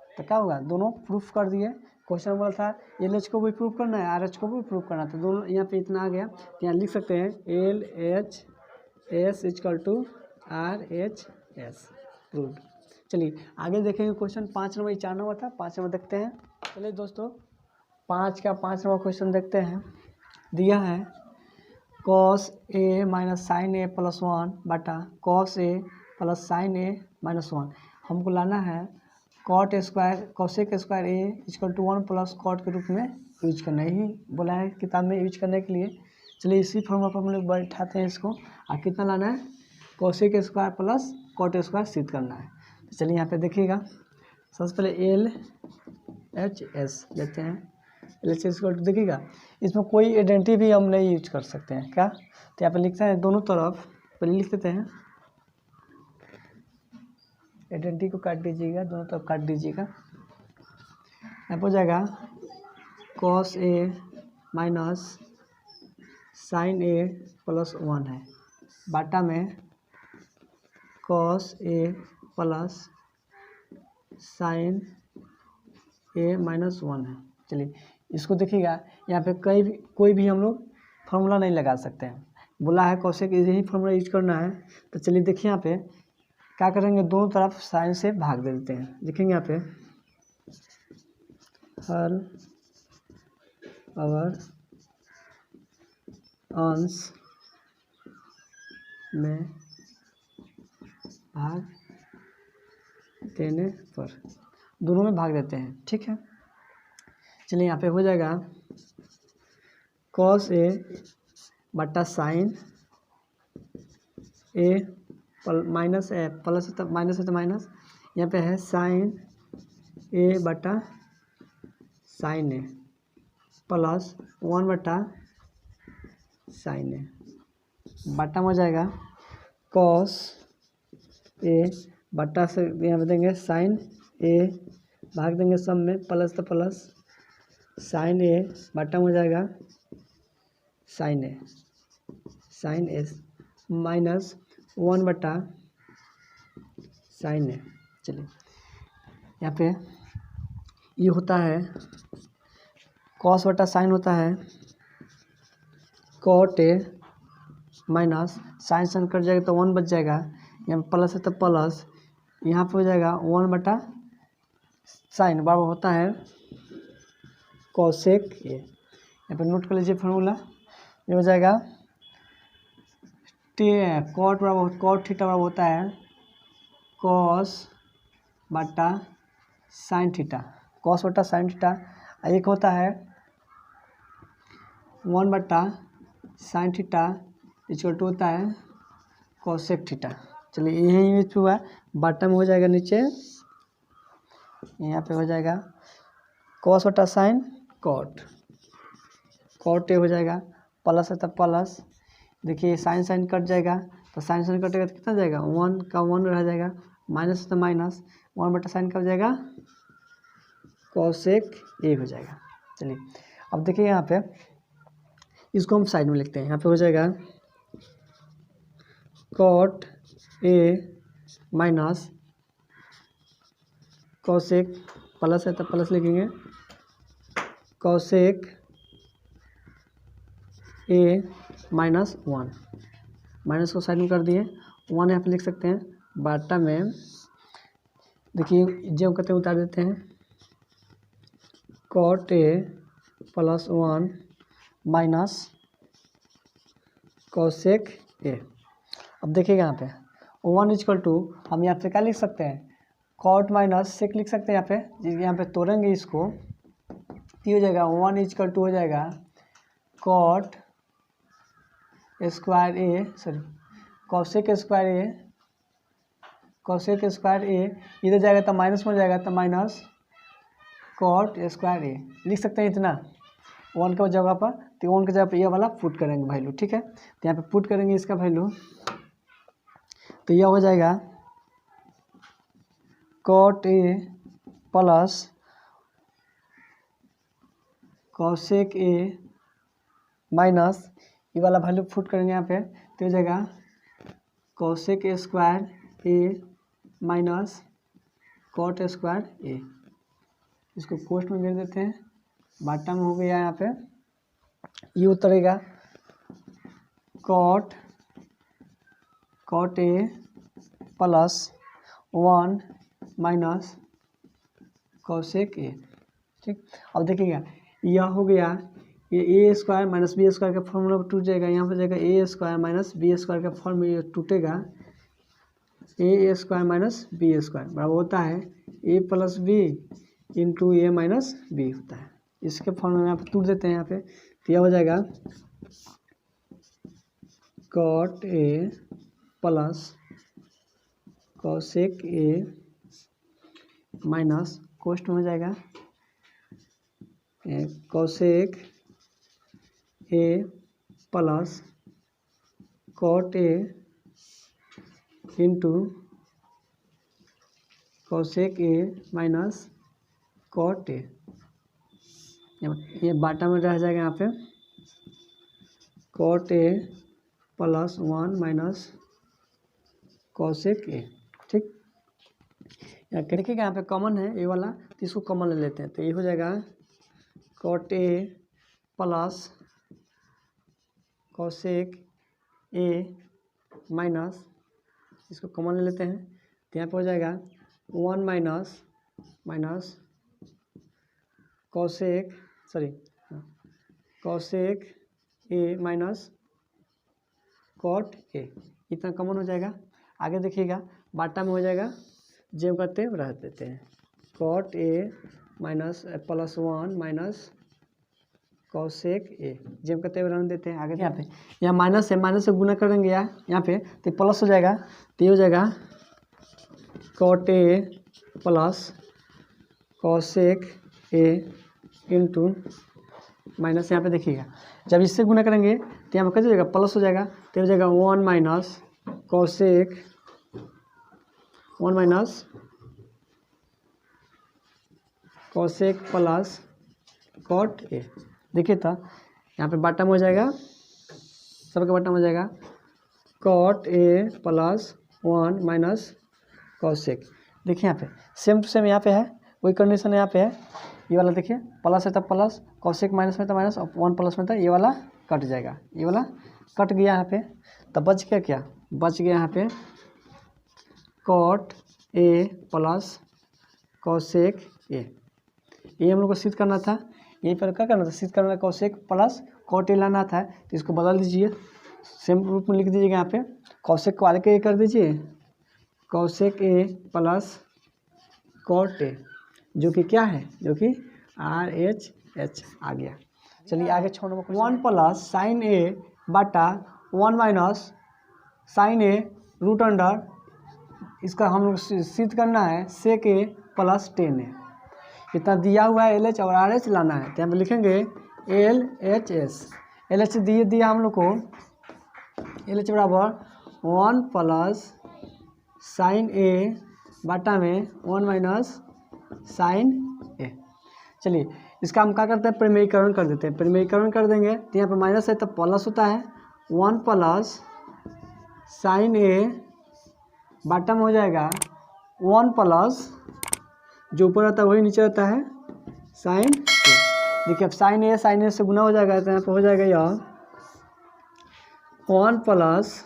तो क्या होगा, दोनों प्रूफ कर दिए। क्वेश्चन बोला था एल एच को भी प्रूफ करना है, आर एच को भी प्रूफ करना था, दोनों यहाँ पे इतना आ गया, तो यहाँ लिख सकते हैं L H S equal to R H S proof. चलिए आगे देखेंगे क्वेश्चन 5 नंबर 4 नंबर था, 5 नंबर देखते हैं। चलिए दोस्तों 5 नंबर क्वेश्चन देखते हैं। दिया है cos A minus sine A plus 1 बटा cos A plus sine A minus 1, हमको लाना है cot square cosec square A equal to 1 plus cot के रूप में यूज करना, ही बोला है किताब में यूज करने के लिए। चलिए इसी फॉर्मूला पर हम लोग बैठाते हैं इसको, और कितना लाना है, cosec square plus cot square सिद्ध करना है। तो चलिए यहाँ पे देखिएगा, सबसे पहले एल एच एस लेते हैं, एल एच एस को देखिएगा, इसमें कोई आइडेंटिटी भी हम नहीं यूज कर सकते हैं क्या, तो यहाँ पे लिखते हैं दोनों तरफ, पहले लिख देते हैं आइडेंटिटी को काट दीजिएगा, दोनों तरफ काट दीजिएगा, यहाँ पर हो जाएगा cos A minus sine A plus 1 है, बाटा में cos A plus sine A minus 1 है। चलिए इसको देखिएगा, यहाँ पे कोई भी हम लोग फार्मूला नहीं लगा सकते हैं, बोला है कॉसेक यही फार्मूला यूज करना है। तो चलिए देखिए यहाँ पे क्या करेंगे, दोनों तरफ साइन से भाग दे देते हैं। देखेंगे यहाँ पे हर अवर अंश में भाग देने पर दोनों में भाग देते हैं, ठीक है। चलिए यहाँ पे हो जाएगा कॉस ए बटा sign A minus A plus है तो माइनस है तो माइनस, यहाँ पे है साइन ए बटा साइन ए प्लस 1 बटा साइन ए, बटा में हो जाएगा कॉस ए बटा से यहाँ पे देंगे साइन ए, भाग देंगे सब में, प्लस तो प्लस साइन ए बटा में हो जाएगा साइन ए माइनस 1 बटा साइन ए। चलिए यहाँ पे ये होता है कॉस बटा साइन होता है cot A minus sine sine cut जाएगा तो 1 बच जाएगा, यहाँ पे प्लस है तो प्लस, यहाँ पे हो जाएगा 1 बटा साइन बराबर होता है कॉसेक ए। यहाँ पे नोट कर लीजिए फार्मूला, ये हो जाएगा कॉट बराबर कॉट थीटा बराबर होता है कॉस बटा साइन थीटा, कॉस बटा साइन थीटा, एक होता है 1 बटा साइन थीटा इक्वल टू होता है कॉसेक थीटा। चलिए यही यूज हुआ, बटा में हो जाएगा नीचे, यहाँ पे हो जाएगा कॉस बटा साइन कॉट ए हो जाएगा, प्लस है तो प्लस, देखिए साइन साइन कट जाएगा तो साइन साइन कटेगा तो कितना जाएगा, 1 का 1 रह जाएगा, माइनस तो माइनस, 1 बटा साइन कब जाएगा कॉसेक ए हो जाएगा। चलिए अब देखिए यहाँ पे इसको हम साइड में लिखते हैं, यहाँ पे हो जाएगा cot A minus cosec, plus है तो प्लस लिखेंगे कॉसेक ए माइनस 1, माइनस को साइड में कर दिए, 1 यहाँ पे लिख सकते हैं, बाटा में देखिए जो कहते हैं उतार देते हैं, cot A plus 1 minus cosec A. अब देखिएगा यहाँ पे 1 इक्वल टू हम यहाँ पे क्या लिख सकते हैं, कॉट माइनस सेक लिख सकते हैं। यहाँ पे तोड़ेंगे इसको तो हो जाएगा 1 इक्वल टू हो जाएगा कॉट स्क्वायर ए, सॉरी कॉसेक स्क्वायर ए, कॉसेक स्क्वायर ए इधर जाएगा तो माइनस में जाएगा तो माइनस कॉट स्क्वायर ए लिख सकते हैं इतना 1 के जगह पर। तो 1 के जगह पर ये वाला पुट करेंगे वैल्यू, ठीक है। तो यहाँ पे पुट करेंगे इसका वैल्यू, तो यह हो जाएगा cot A plus cosec A minus ये वाला वैल्यू पुट करेंगे यहाँ पे, तो हो जाएगा cosec square A minus cot square A. इसको पोस्ट में गिर देते हैं, बाटा में हो गया यहाँ पे, ये उतरेगा cot A plus 1 minus cosec A, ठीक। अब देखिएगा यह हो गया, ये A square minus B square का फॉर्मूला टूट जाएगा, यहाँ पर जाएगा A square minus B square का फॉर्म में टूटेगा, A square minus B square बराबर होता है A plus B into A minus B होता है। इसके फॉर्म में यहाँ पे टूट देते हैं यहाँ पे, तो यह हो जाएगा cot A plus cosec A minus कोष्ट में हो जाएगा cosec A plus cot A into cosec A minus cot A, ये बाटा में रह जाएगा यहाँ पे cot A plus 1 minus cosec A, ठीक। देखिएगा यहाँ पे कॉमन है ये वाला, तो इसको कॉमन ले लेते हैं, तो ये हो जाएगा cot A plus cosec A minus, इसको कॉमन ले लेते हैं, तो यहाँ पे हो जाएगा 1 minus cosec A minus cot A, इतना कॉमन हो जाएगा। आगे देखिएगा बाटा में हो जाएगा जेब करते रह देते हैं, cot A minus plus 1 minus cosec A, जेब करते हुए रहने देते हैं। आगे यहाँ पे यहाँ माइनस है, माइनस से गुना करेंगे यहाँ पे तो प्लस हो जाएगा, तो ये हो जाएगा cot A plus cosec A into minus, यहाँ पे देखिएगा जब इससे गुना करेंगे तो यहाँ पे कैसे हो जाएगा, प्लस हो जाएगा, तो हो जाएगा 1 minus cosec plus cot A. देखिए तो यहाँ पे बाटा में हो जाएगा, सबके बाटा में हो जाएगा cot A plus 1 minus cosec. देखिए यहाँ पे सेम टू सेम यहाँ पे है, वही कंडीशन यहाँ पे है, ये वाला देखिए प्लस है तब प्लस, कॉसेक माइनस में था माइनस, और 1 प्लस में था, ये वाला कट जाएगा, ये वाला कट गया यहाँ पे, तब बच गया क्या, बच गया यहाँ पे cot A plus cosec A. ये हम लोग को सिद्ध करना था, यही पर क्या करना था, सिद्ध करना था कॉसेक प्लस कॉट ए लाना था, तो इसको बदल दीजिए, सेम रूप में लिख दीजिएगा यहाँ पे, कॉसेक को आगे कर दीजिए, cosec A plus cot A, जो कि क्या है, जो कि RHH आ गया। चलिए आगे छोड़ 1 प्लस साइन ए बटा 1 माइनस साइन ए रूट अंडर, इसका हम लोग सिद्ध करना है सेक ए प्लस 10 ए, इतना दिया हुआ है LH और RH लाना है, तो यहाँ पे लिखेंगे LHS, LH दिया हम लोग को, LH बराबर 1 प्लस साइन ए बटा में 1 माइनस साइन ए। चलिए इसका हम क्या करते हैं, परिमेयीकरण कर देते हैं, परिमेयीकरण कर देंगे तो यहाँ पर माइनस है तब प्लस होता है, 1 प्लस साइन ए बटा में हो जाएगा 1 प्लस जो ऊपर रहता है वही नीचे रहता है साइन ए, देखिए अब साइन ए से गुना हो जाएगा, तो यहाँ पे हो जाएगा यह 1 प्लस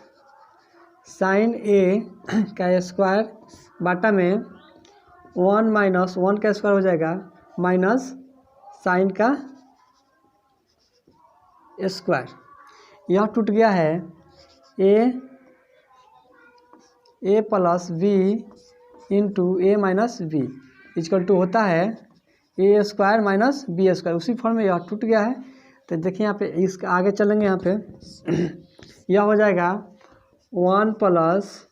साइन ए का स्क्वायर बाटा में 1 माइनस 1 का स्क्वायर हो जाएगा माइनस साइन का स्क्वायर। यह टूट गया है A plus B into A minus B equal to होता है A square minus B square. उसी फॉर्म में यह टूट गया है। तो देखिए यहाँ पे इसके आगे चलेंगे, यहाँ पे यह हो जाएगा 1 प्लस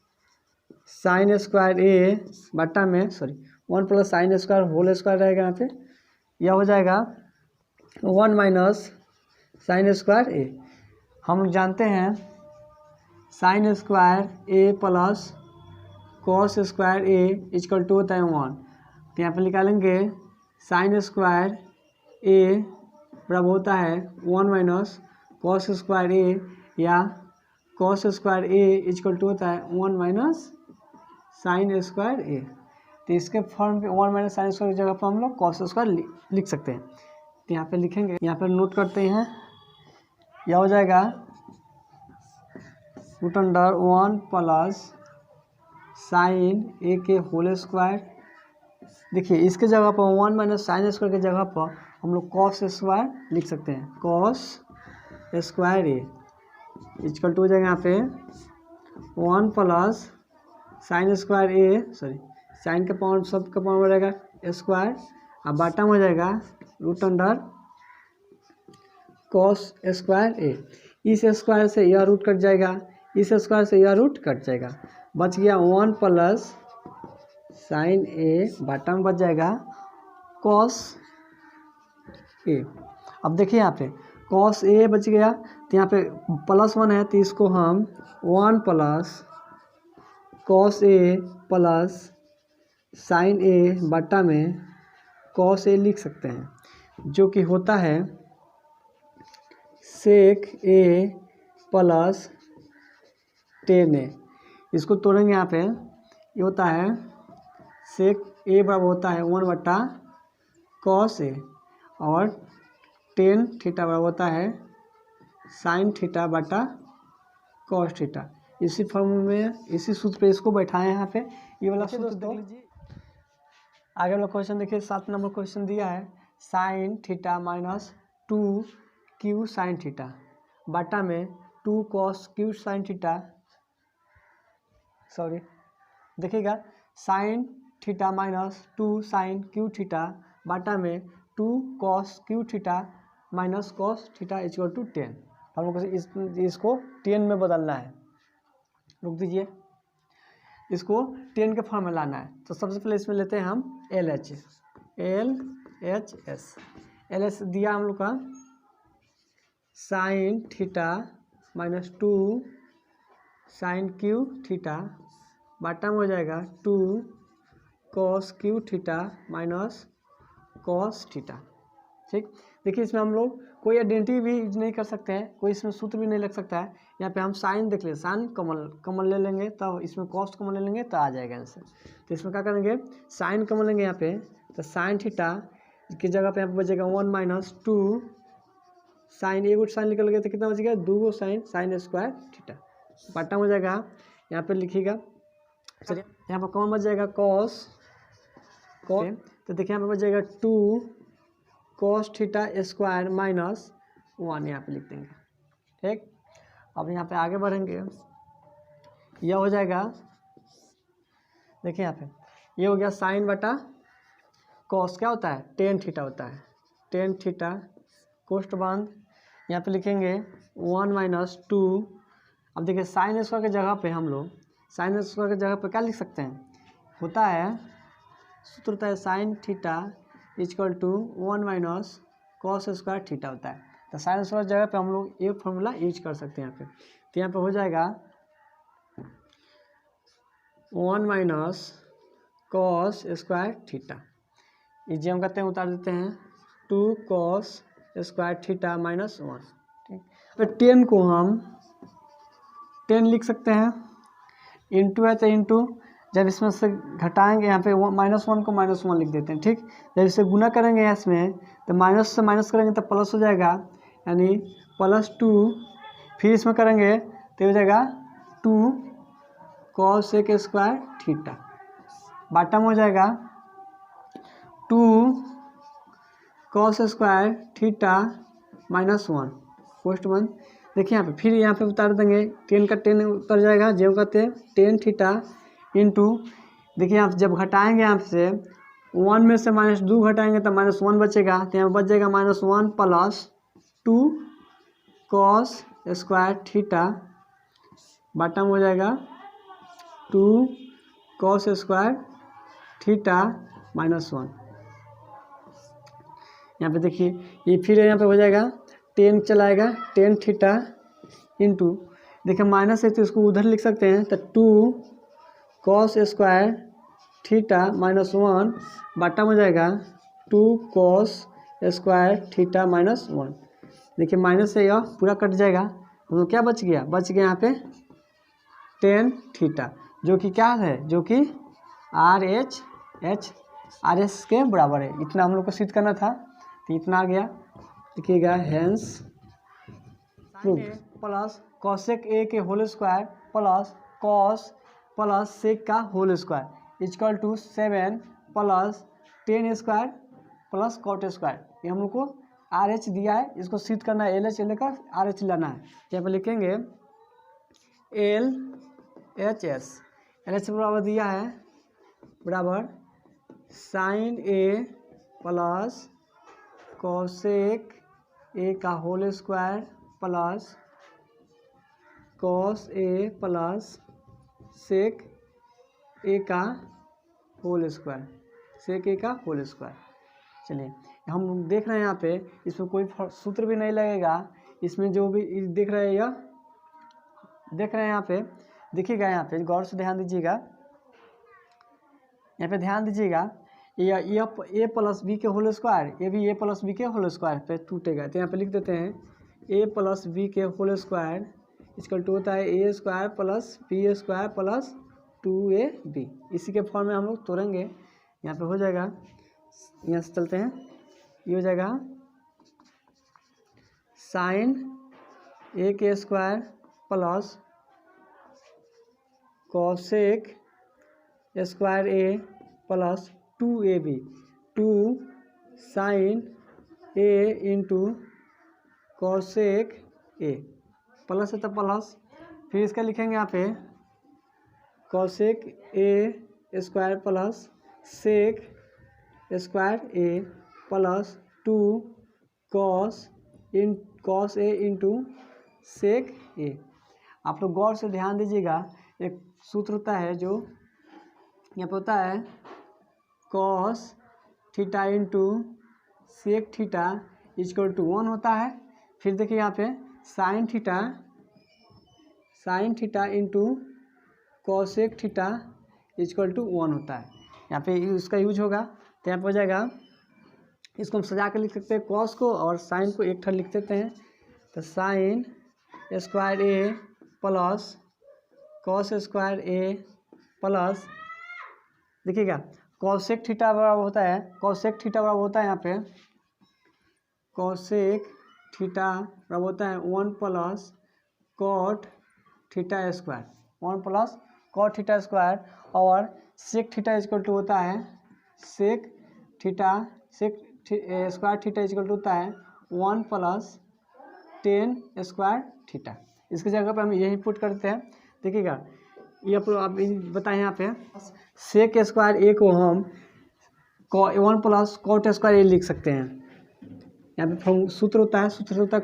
साइन स्क्वायर ए बटा में 1 plus sine square whole square रहेगा यहाँ पे। यह हो जाएगा 1 माइनस साइन स्क्वायर ए। हम लोग जानते हैं sine square A plus cos square A equal to होता है 1। तो यहाँ पे निकालेंगे साइन स्क्वायर ए बराबर होता है 1 माइनस कॉस स्क्वायर ए, या cos square A equal to होता है 1 माइनस साइन स्क्वायर ए। तो इसके फॉर्म पे 1 माइनस साइन स्क्वायर की जगह पर हम लोग कॉस स्क्वायर लिख सकते हैं। तो यहाँ पे लिखेंगे, यहाँ पर नोट करते हैं, यह हो जाएगा रूट अंडर 1 प्लस साइन ए के होल स्क्वायर। देखिए इसके जगह पर 1 माइनस साइन स्क्वायर की जगह पर हम लोग कॉस स्क्वायर लिख सकते हैं, cos square A equal to हो जाएगा यहाँ पे 1 plus sine square A sine का पावर सब का पावर रहेगा स्क्वायर, अब बाटा में हो जाएगा रूट अंडर कॉस स्क्वायर ए। इस स्क्वायर से यह रूट कट जाएगा, इस स्क्वायर से यह रूट कट जाएगा, बच गया 1 प्लस साइन ए बाटा में बच जाएगा कॉस ए। अब देखिए यहाँ पे कॉस ए बच गया, तो यहाँ पे +1 है, तो इसको हम 1 plus cos A plus sine ए बटा में कॉस ए लिख सकते हैं, जो कि होता है सेक ए प्लस टेन ए। इसको तोड़ेंगे यहाँ पे, ये होता है सेक ए बराबर होता है 1 बटा कॉस ए, और टेन थीटा बराबर होता है साइन थीटा बटा कॉस थीटा। इसी फॉर्मूले में, इसी सूत्र पे इसको बैठाएं यहाँ पे, ये वाला सूत्र देख लीजिए। आगे वाला क्वेश्चन देखिए, 7 नंबर क्वेश्चन दिया है sine theta minus 2 cube sine theta बटा में 2 कॉस क्यू साइन थीटा, देखिएगा sine theta minus 2 sine cube theta बटा में 2 cos cube theta minus cos theta equal to 10। हम लोग इसको 10 में बदलना है, रुक दीजिए, इसको 10 के फॉर्म में लाना है। तो सबसे पहले इसमें लेते हैं हम एल एच दिया हम लोग का sine theta minus 2 sine cube theta बाटा में हो जाएगा 2 cos cube theta minus cos theta. ठीक, देखिए इसमें हम लोग कोई आइडेंटिटी भी यूज नहीं कर सकते हैं, कोई इसमें सूत्र भी नहीं लग सकता है। यहाँ पे हम साइन देख लें, साइन कमल ले लेंगे, तब इसमें कॉस्ट कमल ले लेंगे तो आ जाएगा आंसर। तो इसमें क्या करेंगे, साइन कमल लेंगे यहाँ पे, तो साइन थीटा की जगह पे यहाँ पे बचेगा 1 माइनस 2 साइन, एक साइन निकल गया तो कितना बचेगा 2 साइन स्क्वायर थीटा बटा हो जाएगा। यहाँ पे लिखिएगा, चलिए यहाँ पर कौन बच जाएगा कॉस, तो देखिए यहाँ पे बच जाएगा 2 कॉस थीटा स्क्वायर माइनस 1, यहाँ पे लिख देंगे। ठीक, अब यहाँ पे आगे बढ़ेंगे, यह हो जाएगा, देखिए यहाँ पे ये हो गया साइन बटा कॉस, क्या होता है टेन थीटा होता है, टेन थीटा कोष्ठ बांध, यहाँ पे लिखेंगे 1 माइनस 2। अब देखिए साइन स्क्वायर की जगह पे हम लोग साइन स्क्वायर की जगह पे क्या लिख सकते हैं, होता है सूत्र होता है sine theta equal to 1 minus cos square theta होता है। तो साइन स्क्वायर जगह पे हम लोग एक फॉर्मूला यूज कर सकते हैं यहाँ पे। तो यहाँ पे हो जाएगा 1 माइनस कॉस स्क्वायर थीटा, इसे हम कहते हैं उतार देते हैं 2 कॉस स्क्वायर थीटा माइनस 1। ठीक, तो 10 को हम 10 लिख सकते हैं, इंटू है तो इंटू, जब इसमें से घटाएंगे यहाँ पे -1 को -1 लिख देते हैं, ठीक। जब इसे गुना करेंगे यहाँ इसमें तो माइनस से माइनस करेंगे तो प्लस हो जाएगा, यानी +2। फिर इसमें करेंगे तो हो जाएगा 2 cos sec² थीटा। बॉटम हो जाएगा 2 cos² थीटा -1 पोस्ट 1। देखिए यहाँ पे फिर यहाँ पे उतार देंगे, 10 का 10 उतर जाएगा, जो कहते हैं 10 थीटा इंटू, देखिए यहाँ जब घटाएंगे यहाँ से 1 में से -2 घटाएंगे तो -1 बचेगा, तो यहाँ बच जाएगा -1 प्लस 2 cos² थीटा। बॉटम हो जाएगा 2 cos² थीटा -1। यहाँ पे देखिए ये फिर यहाँ पे हो जाएगा 10 चलाएगा 10 थीटा इंटू, देखिए माइनस है तो इसको उधर लिख सकते हैं, तो 2 cos² थीटा -1 बॉटम हो जाएगा 2 cos² थीटा -1। देखिए माइनस से यह पूरा कट जाएगा, हम लोग क्या बच गया, यहाँ पे 10 थीटा, जो कि क्या है, जो कि RS के बराबर है। इतना हम लोग को सिद्ध करना था, तो इतना आ गया। देखिएगा हेंस प्लस cosec A के whole square plus cos plus sec का whole square equal to 7 plus 10 square plus cot²। ये हम लोग को RH दिया है, इसको सिद्ध करना है, LH लेकर RH लाना है। यहाँ पर लिखेंगे LHS, LH बराबर दिया है बराबर sin A plus cosec A का whole square plus cos A plus sec A का होल स्क्वायर, sec A का होल स्क्वायर। चलिए हम देख रहे हैं यहाँ पे इसमें कोई सूत्र भी नहीं लगेगा, इसमें जो भी देख रहे हैं यह देख रहे हैं यहाँ पे, देखिएगा यहाँ पे गौर से ध्यान दीजिएगा, यहाँ पे ध्यान दीजिएगा, ये A प्लस B के होल स्क्वायर, ये भी A प्लस B के होल स्क्वायर पे टूटेगा, तो यहाँ पे लिख देते हैं A प्लस B के होल स्क्वायर इसका टू होता है A² plus B² plus 2AB। इसी के फॉर्म में हम लोग तोड़ेंगे, यहाँ पे हो जाएगा, यहाँ से चलते हैं, ये हो जाएगा sin A² plus cosec² A plus 2AB, 2 sin A into cosec A plus है तो प्लस, फिर इसका लिखेंगे यहाँ पे cosec A² plus sec² A plus 2 cos A into sec A। आप लोग गौर से ध्यान दीजिएगा, एक सूत्र होता है जो यहाँ पे होता है cos theta into sec theta equal to 1 होता है। फिर देखिए यहाँ पे sin theta into cosec theta equal to 1 होता है। यहाँ पे उसका यूज होगा, तो यहाँ पे हो जाएगा, इसको हम सजा कर लिख सकते हैं cos को, और sin को एक ठर लिख देते हैं, तो sin square A plus cos² A plus, देखिएगा cosec थीटा बराबर होता है, cosec थीटा बराबर होता है यहाँ पे cosec थीटा बराबर होता है 1 plus cot theta, 1 plus cot theta, और sec थीटा इक्वल टू होता है sec square theta equal to होता है 1 प्लस 10 स्क्वायर थीटा। इसकी जगह पे हम यही पुट करते हैं। देखिएगा ये आप बताएं, यहाँ पे sec² A को हम 1 प्लस cot² A लिख सकते हैं। यहाँ पे सूत्र होता है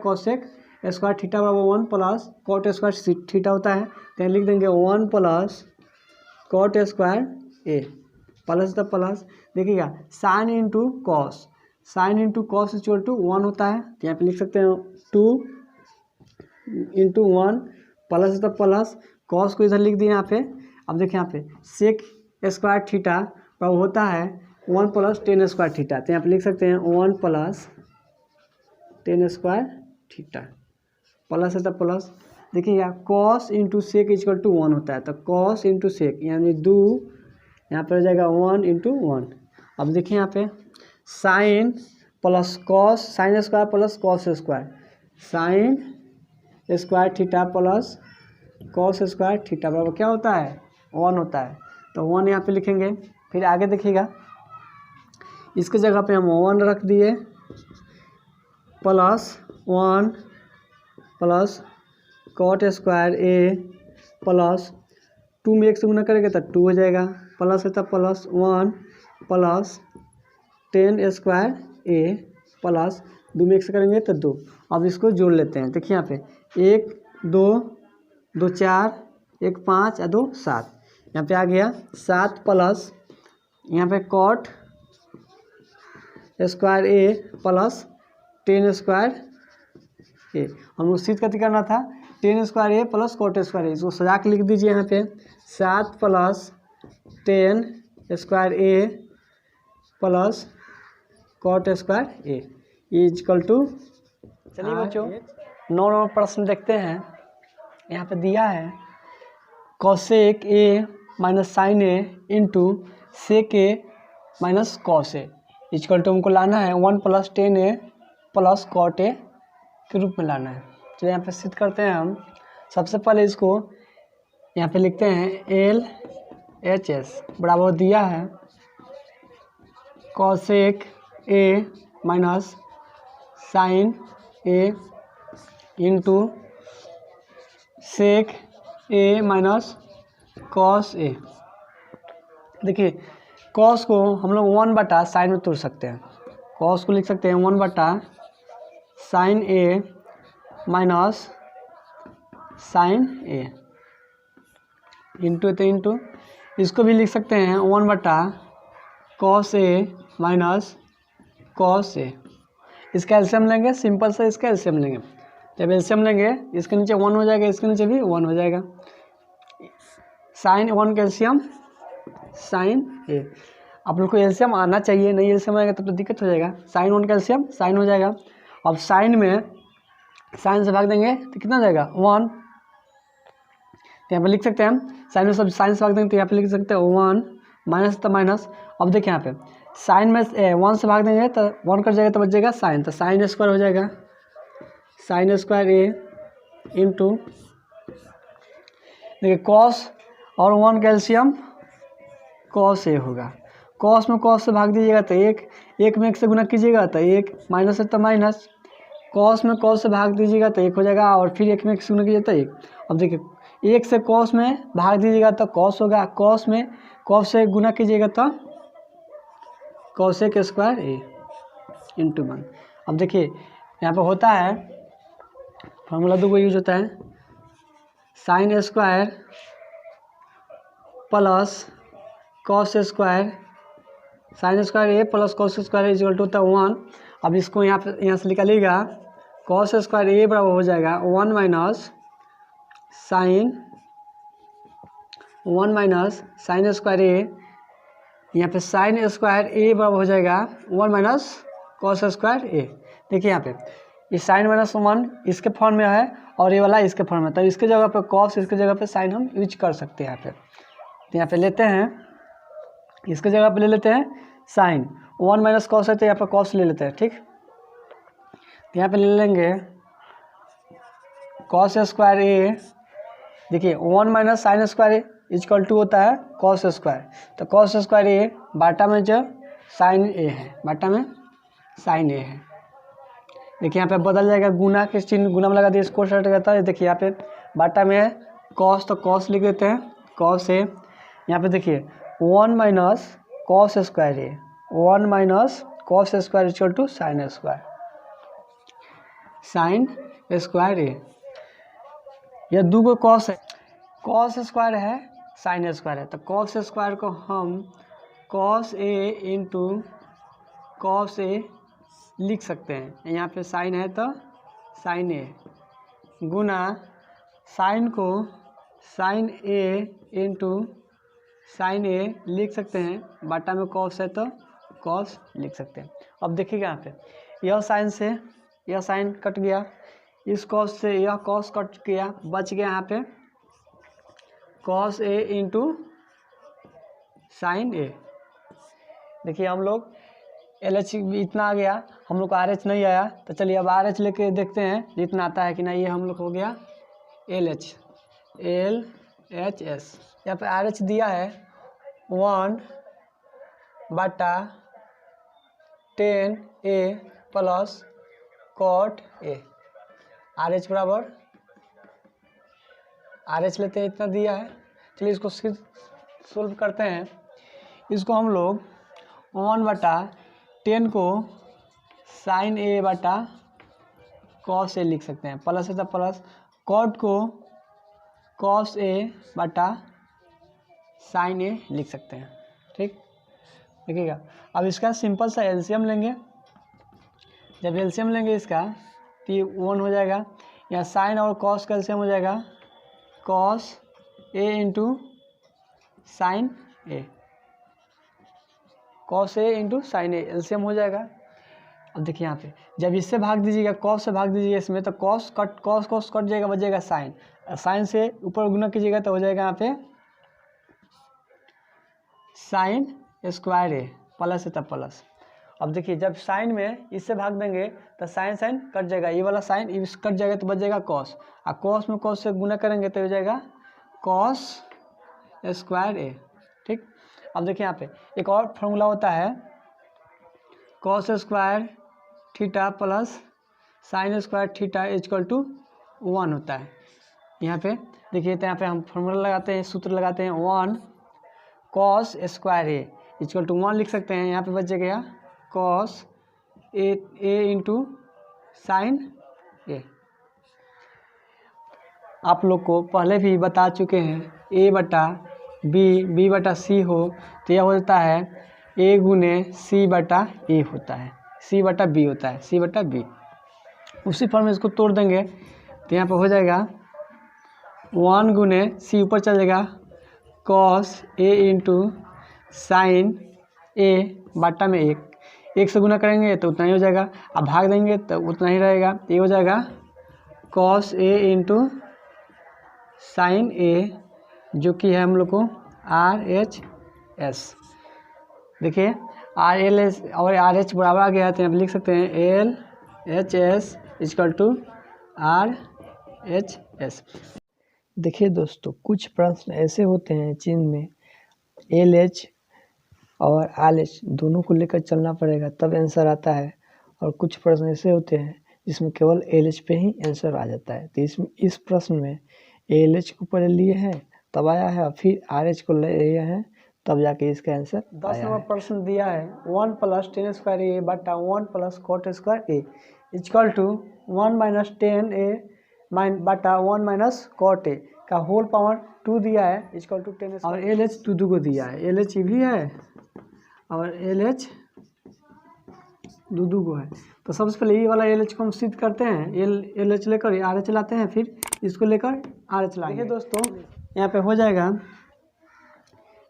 cosec² थीटा बराबर 1 प्लस cot² थीटा होता है, तो लिख देंगे 1 plus cot² A plus the plus, देखिएगा sine into cos equal to 1 होता है, तो यहाँ पे लिख सकते हैं 2 into 1 plus the plus, cos को इधर लिख दिए यहाँ पे। अब देखिए यहाँ पे sec² थीटा बराबर होता है 1 प्लस 10² थीटा, तो यहाँ पे लिख सकते हैं 1 प्लस 10² थीटा प्लस है तो प्लस, देखिएगा cos into sec equal to 1 होता है, तो cos इंटू सेक यानी 2 यहाँ पे हो जाएगा 1 इंटू 1। अब देखिए यहाँ पे sine plus cos, sine square plus cos square, sine square theta plus cos square theta बराबर क्या होता है 1 होता है। तो 1 यहाँ पे लिखेंगे। फिर आगे देखिएगा इसके जगह पे हम 1 रख दिए plus 1 plus cot square A plus 2 में 1 से गुना करेंगे तो 2 हो जाएगा, प्लस है तो plus 1 plus 10 square A plus 2 में 1 से करेंगे तो 2। अब इसको जोड़ लेते हैं। देखिए यहाँ पे 1 2 2 4 1 5 और 2 7, यहाँ पे आ गया 7 प्लस यहाँ पे cot square A plus 10 square A. हमको सीध कथी करना था 10 square A plus cot square A, इसको सजा के लिख दीजिए यहाँ पे 7 plus 10 square A plus cot square A equal to. चलिए बच्चों 9 नंबर प्रश्न देखते हैं। यहाँ पे दिया है cosec A minus sine A into sec A minus cos A equal to हमको लाना है 1 plus 10 A plus cot A के रूप में लाना है। तो यहाँ पे सिद्ध करते हैं हम। सबसे पहले इसको यहाँ पे लिखते हैं LHS बराबर दिया है cosec A minus sine A into sec A minus cos A. देखिए कॉस को हम लोग 1 साइन में तोड़ सकते हैं। कॉस को लिख सकते हैं 1 sign A minus sine A into इसको भी लिख सकते हैं 1 कॉस ए माइनस कॉस ए। इसका एलसीएम लेंगे, सिंपल से इसका एलसीएम लेंगे। जब एलसीएम लेंगे इसके नीचे 1 हो जाएगा, इसके नीचे भी 1 हो जाएगा। साइन 1 का एलसीएम साइन ए। आप लोग को एलसीएम आना चाहिए, नहीं एलसीएम आएगा तब तो दिक्कत हो जाएगा। साइन 1 का एलसीएम साइन हो जाएगा। अब साइन में साइन से भाग देंगे तो कितना हो जाएगा 1। तो यहाँ पे लिख सकते हैं हम साइन में सब साइन से भाग देंगे तो यहाँ पे लिख सकते हैं 1 माइनस तो माइनस। अब देखिए यहाँ पे साइन में 1 से भाग देंगे तो 1 कट जाएगा तो बच जाएगा साइन, तो साइन स्क्वायर हो जाएगा साइन स्क्वायर ए इंटू देखिए कॉस और 1 का एलसीएम कॉस ए होगा। कॉस में कॉस से भाग दीजिएगा तो 1 में 1 से गुना कीजिएगा तो 1, माइनस है तो माइनस। कॉस में कॉस से भाग दीजिएगा तो 1 हो जाएगा और फिर 1 में 1 से गुना कीजिएगा तो 1। अब देखिए 1 से कॉस में भाग दीजिएगा तो कॉस होगा, कॉस में कॉस से गुना कीजिएगा तो कॉसेक स्क्वायर ए इंटू 1। अब देखिए यहाँ पर होता है फार्मूला 2 यूज होता है sine square plus cos square, sine square A plus cos square equal to होता है 1। अब इसको यहाँ से निकालिएगा कॉस स्क्वायर ए बराबर हो जाएगा 1 माइनस साइन स्क्वायर ए। यहाँ पे साइन स्क्वायर ए बराबर हो जाएगा 1 माइनस कॉस स्क्वायर ए। देखिए यहाँ पे ये साइन माइनस 1 इसके फॉर्म में है और ये वाला इसके फॉर्म में, तो इसके जगह पे कॉस इसके जगह पे साइन हम यूज कर सकते हैं यहाँ पे। तो यहाँ पे लेते हैं इसके जगह पे ले लेते हैं साइन, 1 माइनस कॉस है तो यहाँ पे कॉस ले लेते हैं, ठीक। तो यहाँ पे ले लेंगे कॉस स्क्वायर ए। देखिए 1 minus sine square A equal to होता है कॉस स्क्वायर, तो कॉस स्क्वायर ए बाटा में जो साइन ए है, बाटा में साइन ए है। देखिए यहाँ पे बदल जाएगा, गुना के चिन्ह गुना में लगा दिए इसको हट जाता है। देखिए यहाँ पे बाटा में है कॉस तो कॉस लिख देते हैं कॉस ए। यहाँ पे देखिए 1 minus cos square A, 1 minus cos square equal to sine square, sine square A. यह 2 को कॉस है, कॉस स्क्वायर है साइन स्क्वायर है, तो कॉस स्क्वायर को हम cos A into cos A लिख सकते हैं। यहाँ पे साइन है तो साइन ए गुना साइन को sine A into sine A लिख सकते हैं, बाटा में कॉस है तो कॉस लिख सकते हैं। अब देखिएगा यहाँ पे यह साइन से यह साइन कट गया, इस कॉस से यह कॉस कट गया, बच गया यहाँ पे कॉस ए इंटू साइन ए। देखिए हम लोग LH इतना आ गया, हम लोग को RH नहीं आया, तो चलिए अब RH लेके देखते हैं जितना आता है कि नहीं। ये हम लोग हो गया LH LHS। यहाँ पे RH दिया है 1/10A plus cot A। RH बराबर RH लेते हैं, इतना दिया है। चलिए इसको सोल्व करते हैं। इसको हम लोग 1/10 को साइन A बटा कॉस ए लिख सकते हैं, प्लस है तो प्लस, कॉट को कॉस ए बटा साइन ए लिख सकते हैं। ठीक, देखिएगा। अब इसका सिंपल सा एलसीएम लेंगे। जब एलसीएम लेंगे इसका तो ये 1 हो जाएगा। यहाँ साइन और कॉस का एलसीएम हो जाएगा cos A into sine A, cos A into sine A LCM हो जाएगा। अब देखिए यहाँ पे जब इससे भाग दीजिएगा, कॉस से भाग दीजिएगा इसमें, तो कॉस कट जाएगा, बचेगा साइन। साइन से ऊपर गुना कीजिएगा तो हो जाएगा यहाँ पे साइन स्क्वायर ए, प्लस है तब प्लस। अब देखिए जब साइन में इससे भाग देंगे तो साइन साइन कट जाएगा, ये वाला साइन इस कट जाएगा तो बच जाएगा कॉस, और कॉस में कॉस से गुना करेंगे तो हो जाएगा कॉस स्क्वायर ए। ठीक, अब देखिए यहाँ पे एक और फॉर्मूला होता है cos square theta plus sine square theta equal to 1 होता है। यहाँ पे देखिए तो यहाँ पे हम फॉर्मूला लगाते हैं, सूत्र लगाते हैं 1 cos square A equal to 1 लिख सकते हैं। यहाँ पे बच गया cos A into sine A. आप लोग को पहले भी बता चुके हैं ए बटा बी बटा सी हो तो यह होता है ए गुने सी बटा ए होता है, सी बटा बी होता है, सी बटा बी। उसी फॉर्म में इसको तोड़ देंगे तो यहाँ पे हो जाएगा 1 गुने सी ऊपर चल जाएगा कॉस ए इंटू साइन ए बटा में 1 से गुना करेंगे तो उतना ही हो जाएगा, अब भाग देंगे तो उतना ही रहेगा। ये हो जाएगा कॉस ए इंटू साइन ए, जो कि है हम लोग को RHS। देखिए RLS और RH बराबर आ गया है तो यहाँ पे लिख सकते हैं LHS इक्वल टू RHS। देखिए दोस्तों, कुछ प्रश्न ऐसे होते हैं जिनमें LH और RH दोनों को लेकर चलना पड़ेगा तब आंसर आता है, और कुछ प्रश्न ऐसे होते हैं जिसमें केवल LH पे ही आंसर आ जाता है। तो इस प्रश्न में LH को पहले लिए हैं तब आया है, और फिर RH को लिए हैं तब जाके इसका आंसर 10 नंबर प्रश्न दिया है 1 प्लस 10 स्क्वायर ए बटा 1 plus cot square A equal to 1 minus 10 A बटा 1 माइनस कॉट ए का होल पावर 2 दिया है इक्वल टू 10 और LH 2 को दिया है। LH भी है और LH 2 को है। तो सबसे पहले ये वाला LH को हम सिद्ध करते हैं, LH लेकर RH लाते हैं, फिर इसको लेकर RH लाएंगे। देखिए दोस्तों, यहाँ पे हो जाएगा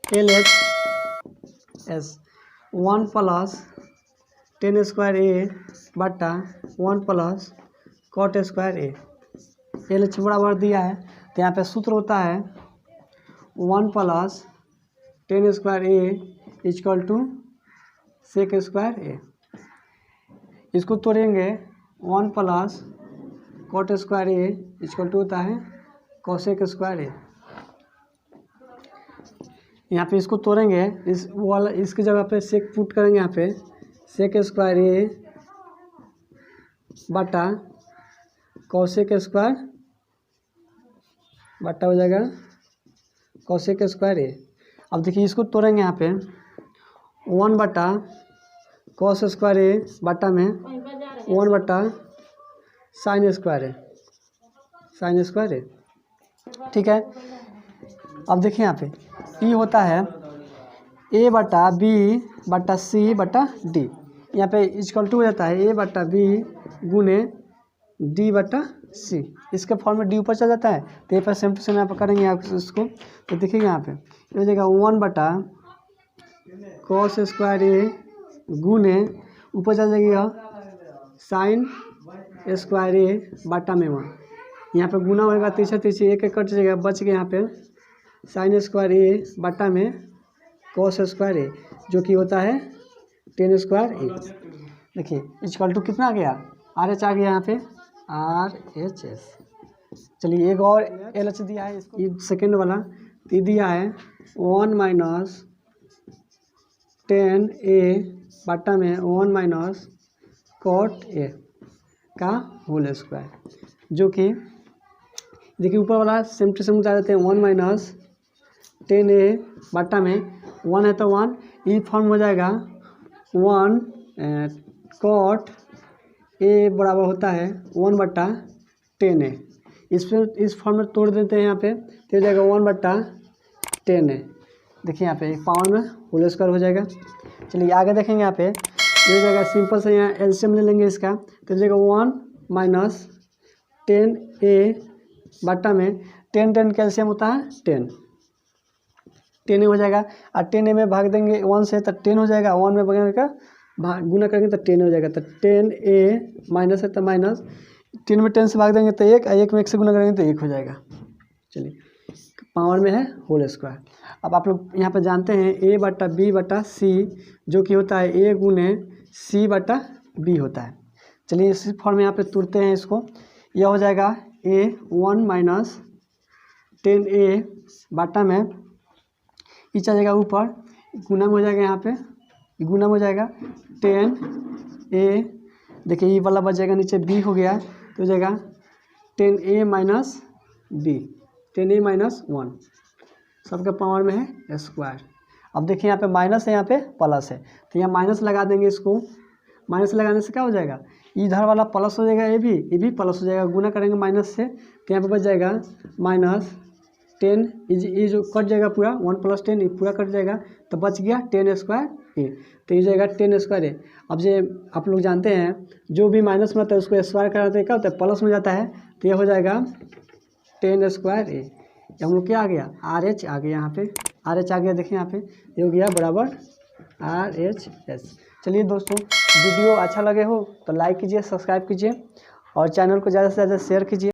LHS 1 प्लस 10 स्क्वायर ए बटा 1 प्लस कॉट स्क्वायर ए। LH बराबर दिया है तो यहाँ पे सूत्र होता है 1 plus 10 square A equal to sec square A. इसको तोड़ेंगे 1 plus cot square A equal to होता है कोसेक स्क्वायर ए। यहाँ पे इसको तोड़ेंगे, इस वाला इसकी जगह पे सेक पुट करेंगे, यहाँ पे सेक स्क्वायर ए बटा कोसेक स्क्वायर बटा हो जाएगा कोसेक स्क्वायर ए। अब देखिए इसको तोड़ेंगे, यहाँ पे 1 बटा कॉस स्क्वायर ए बटा में 1 बटा sign square A, sign square ए। ठीक है, अब देखिए यहाँ पे ई होता है ए बटा बी बटा सी बटा डी। यहाँ पे इक्वल टू हो जाता है ए बटा बी गुने डी बटा सी। इसके फॉर्म में डी ऊपर चल जाता है तो ये पर सेम टू सेम यहाँ पर करेंगे आप इसको। तो देखिए यहाँ पे ये हो जाएगा 1 बटा कॉस स्क्वायर ए गुने ऊपर चल जाएगा साइन स्क्वायर ए बटा में 1। यहाँ पे गुना होगा तीसरे एक कट जाएगा, बच गया यहाँ पे साइन स्क्वायर ए बटा में कॉस स्क्वायर ए, जो कि होता है टेन स्क्वायर ए। देखिए इक्वल टू कितना आ गया, आर एच आ गया यहाँ पे, आर एच एस। चलिए एक और एल एच दिया है इसको, सेकेंड वाला तो दिया है 1 माइनस 10 ए बटा में 1 माइनस कॉट ए का होल स्क्वायर, जो कि देखिए ऊपर वाला सेम टू सेम उतार देते हैं, 1 माइनस 10 ए बटा में 1 है तो 1, ई फॉर्म हो जाएगा 1 कॉट ए बराबर होता है 1 बटा 10 ए। इस फॉर्म में तोड़ देते हैं यहाँ पे, तो हो जाएगा 1 बटा 10 ए। देखिए यहाँ पे पावर में होल स्क्वायर हो जाएगा। चलिए आगे देखेंगे, यहाँ पे ये हो जाएगा सिंपल से, यहाँ एलसीएम ले लेंगे इसका, तो हो जाएगा 1 माइनस 10 ए बटा में 10 का एलसीएम होता है 10 ए हो जाएगा, और 10 ए में भाग देंगे 1 से तो 10 हो जाएगा, 1 में भागने का गुना करेंगे तो 10 हो जाएगा, तो 10 ए माइनस है तो माइनस, 3 में 10 से भाग देंगे तो 1, 1 में 1 से गुना करेंगे तो 1 हो जाएगा। चलिए पावर में है होल स्क्वायर। अब आप लोग यहाँ पे जानते हैं ए बटा बी बटा सी, जो कि होता है ए गुने सी बटा बी होता है। चलिए इसी फॉर्म में यहाँ पे तुरते हैं इसको, यह हो जाएगा ए 1 माइनस 10 ए बटा में ई चल जाएगा ऊपर, गुना में हो जाएगा, यहाँ पे गुना में हो जाएगा 10 ए, देखिए ये वाला बच जाएगा, नीचे बी हो गया तो हो जाएगा 10 ए माइनस बी, 10 ए माइनस 1, सबके पावर में है स्क्वायर। अब देखिए यहाँ पे माइनस है, यहाँ पे प्लस है, तो यहाँ माइनस लगा देंगे इसको, माइनस लगाने से क्या हो जाएगा, इधर वाला प्लस हो जाएगा, ये भी प्लस हो जाएगा, गुना करेंगे माइनस से तो यहाँ पे बच जाएगा माइनस 10, ये जो कट जाएगा पूरा 1 + 10 ये पूरा कट जाएगा, तो बच गया 10 स्क्वायर ए, तो ये जाएगा 10 स्क्वायर ए। अब ये आप लोग जानते हैं जो भी माइनस में आता है उसको स्क्वायर कराते हैं क्या होता है, प्लस में जाता है, तो ये हो जाएगा 10 स्क्वायर ए। हम लोग क्या आ गया, आर एच आ गया, यहाँ पे आर एच आ गया, देखिए यहाँ पे ये हो गया बराबर आर एच एस। चलिए दोस्तों, वीडियो अच्छा लगे हो तो लाइक कीजिए, सब्सक्राइब कीजिए और चैनल को ज़्यादा से ज़्यादा शेयर कीजिए।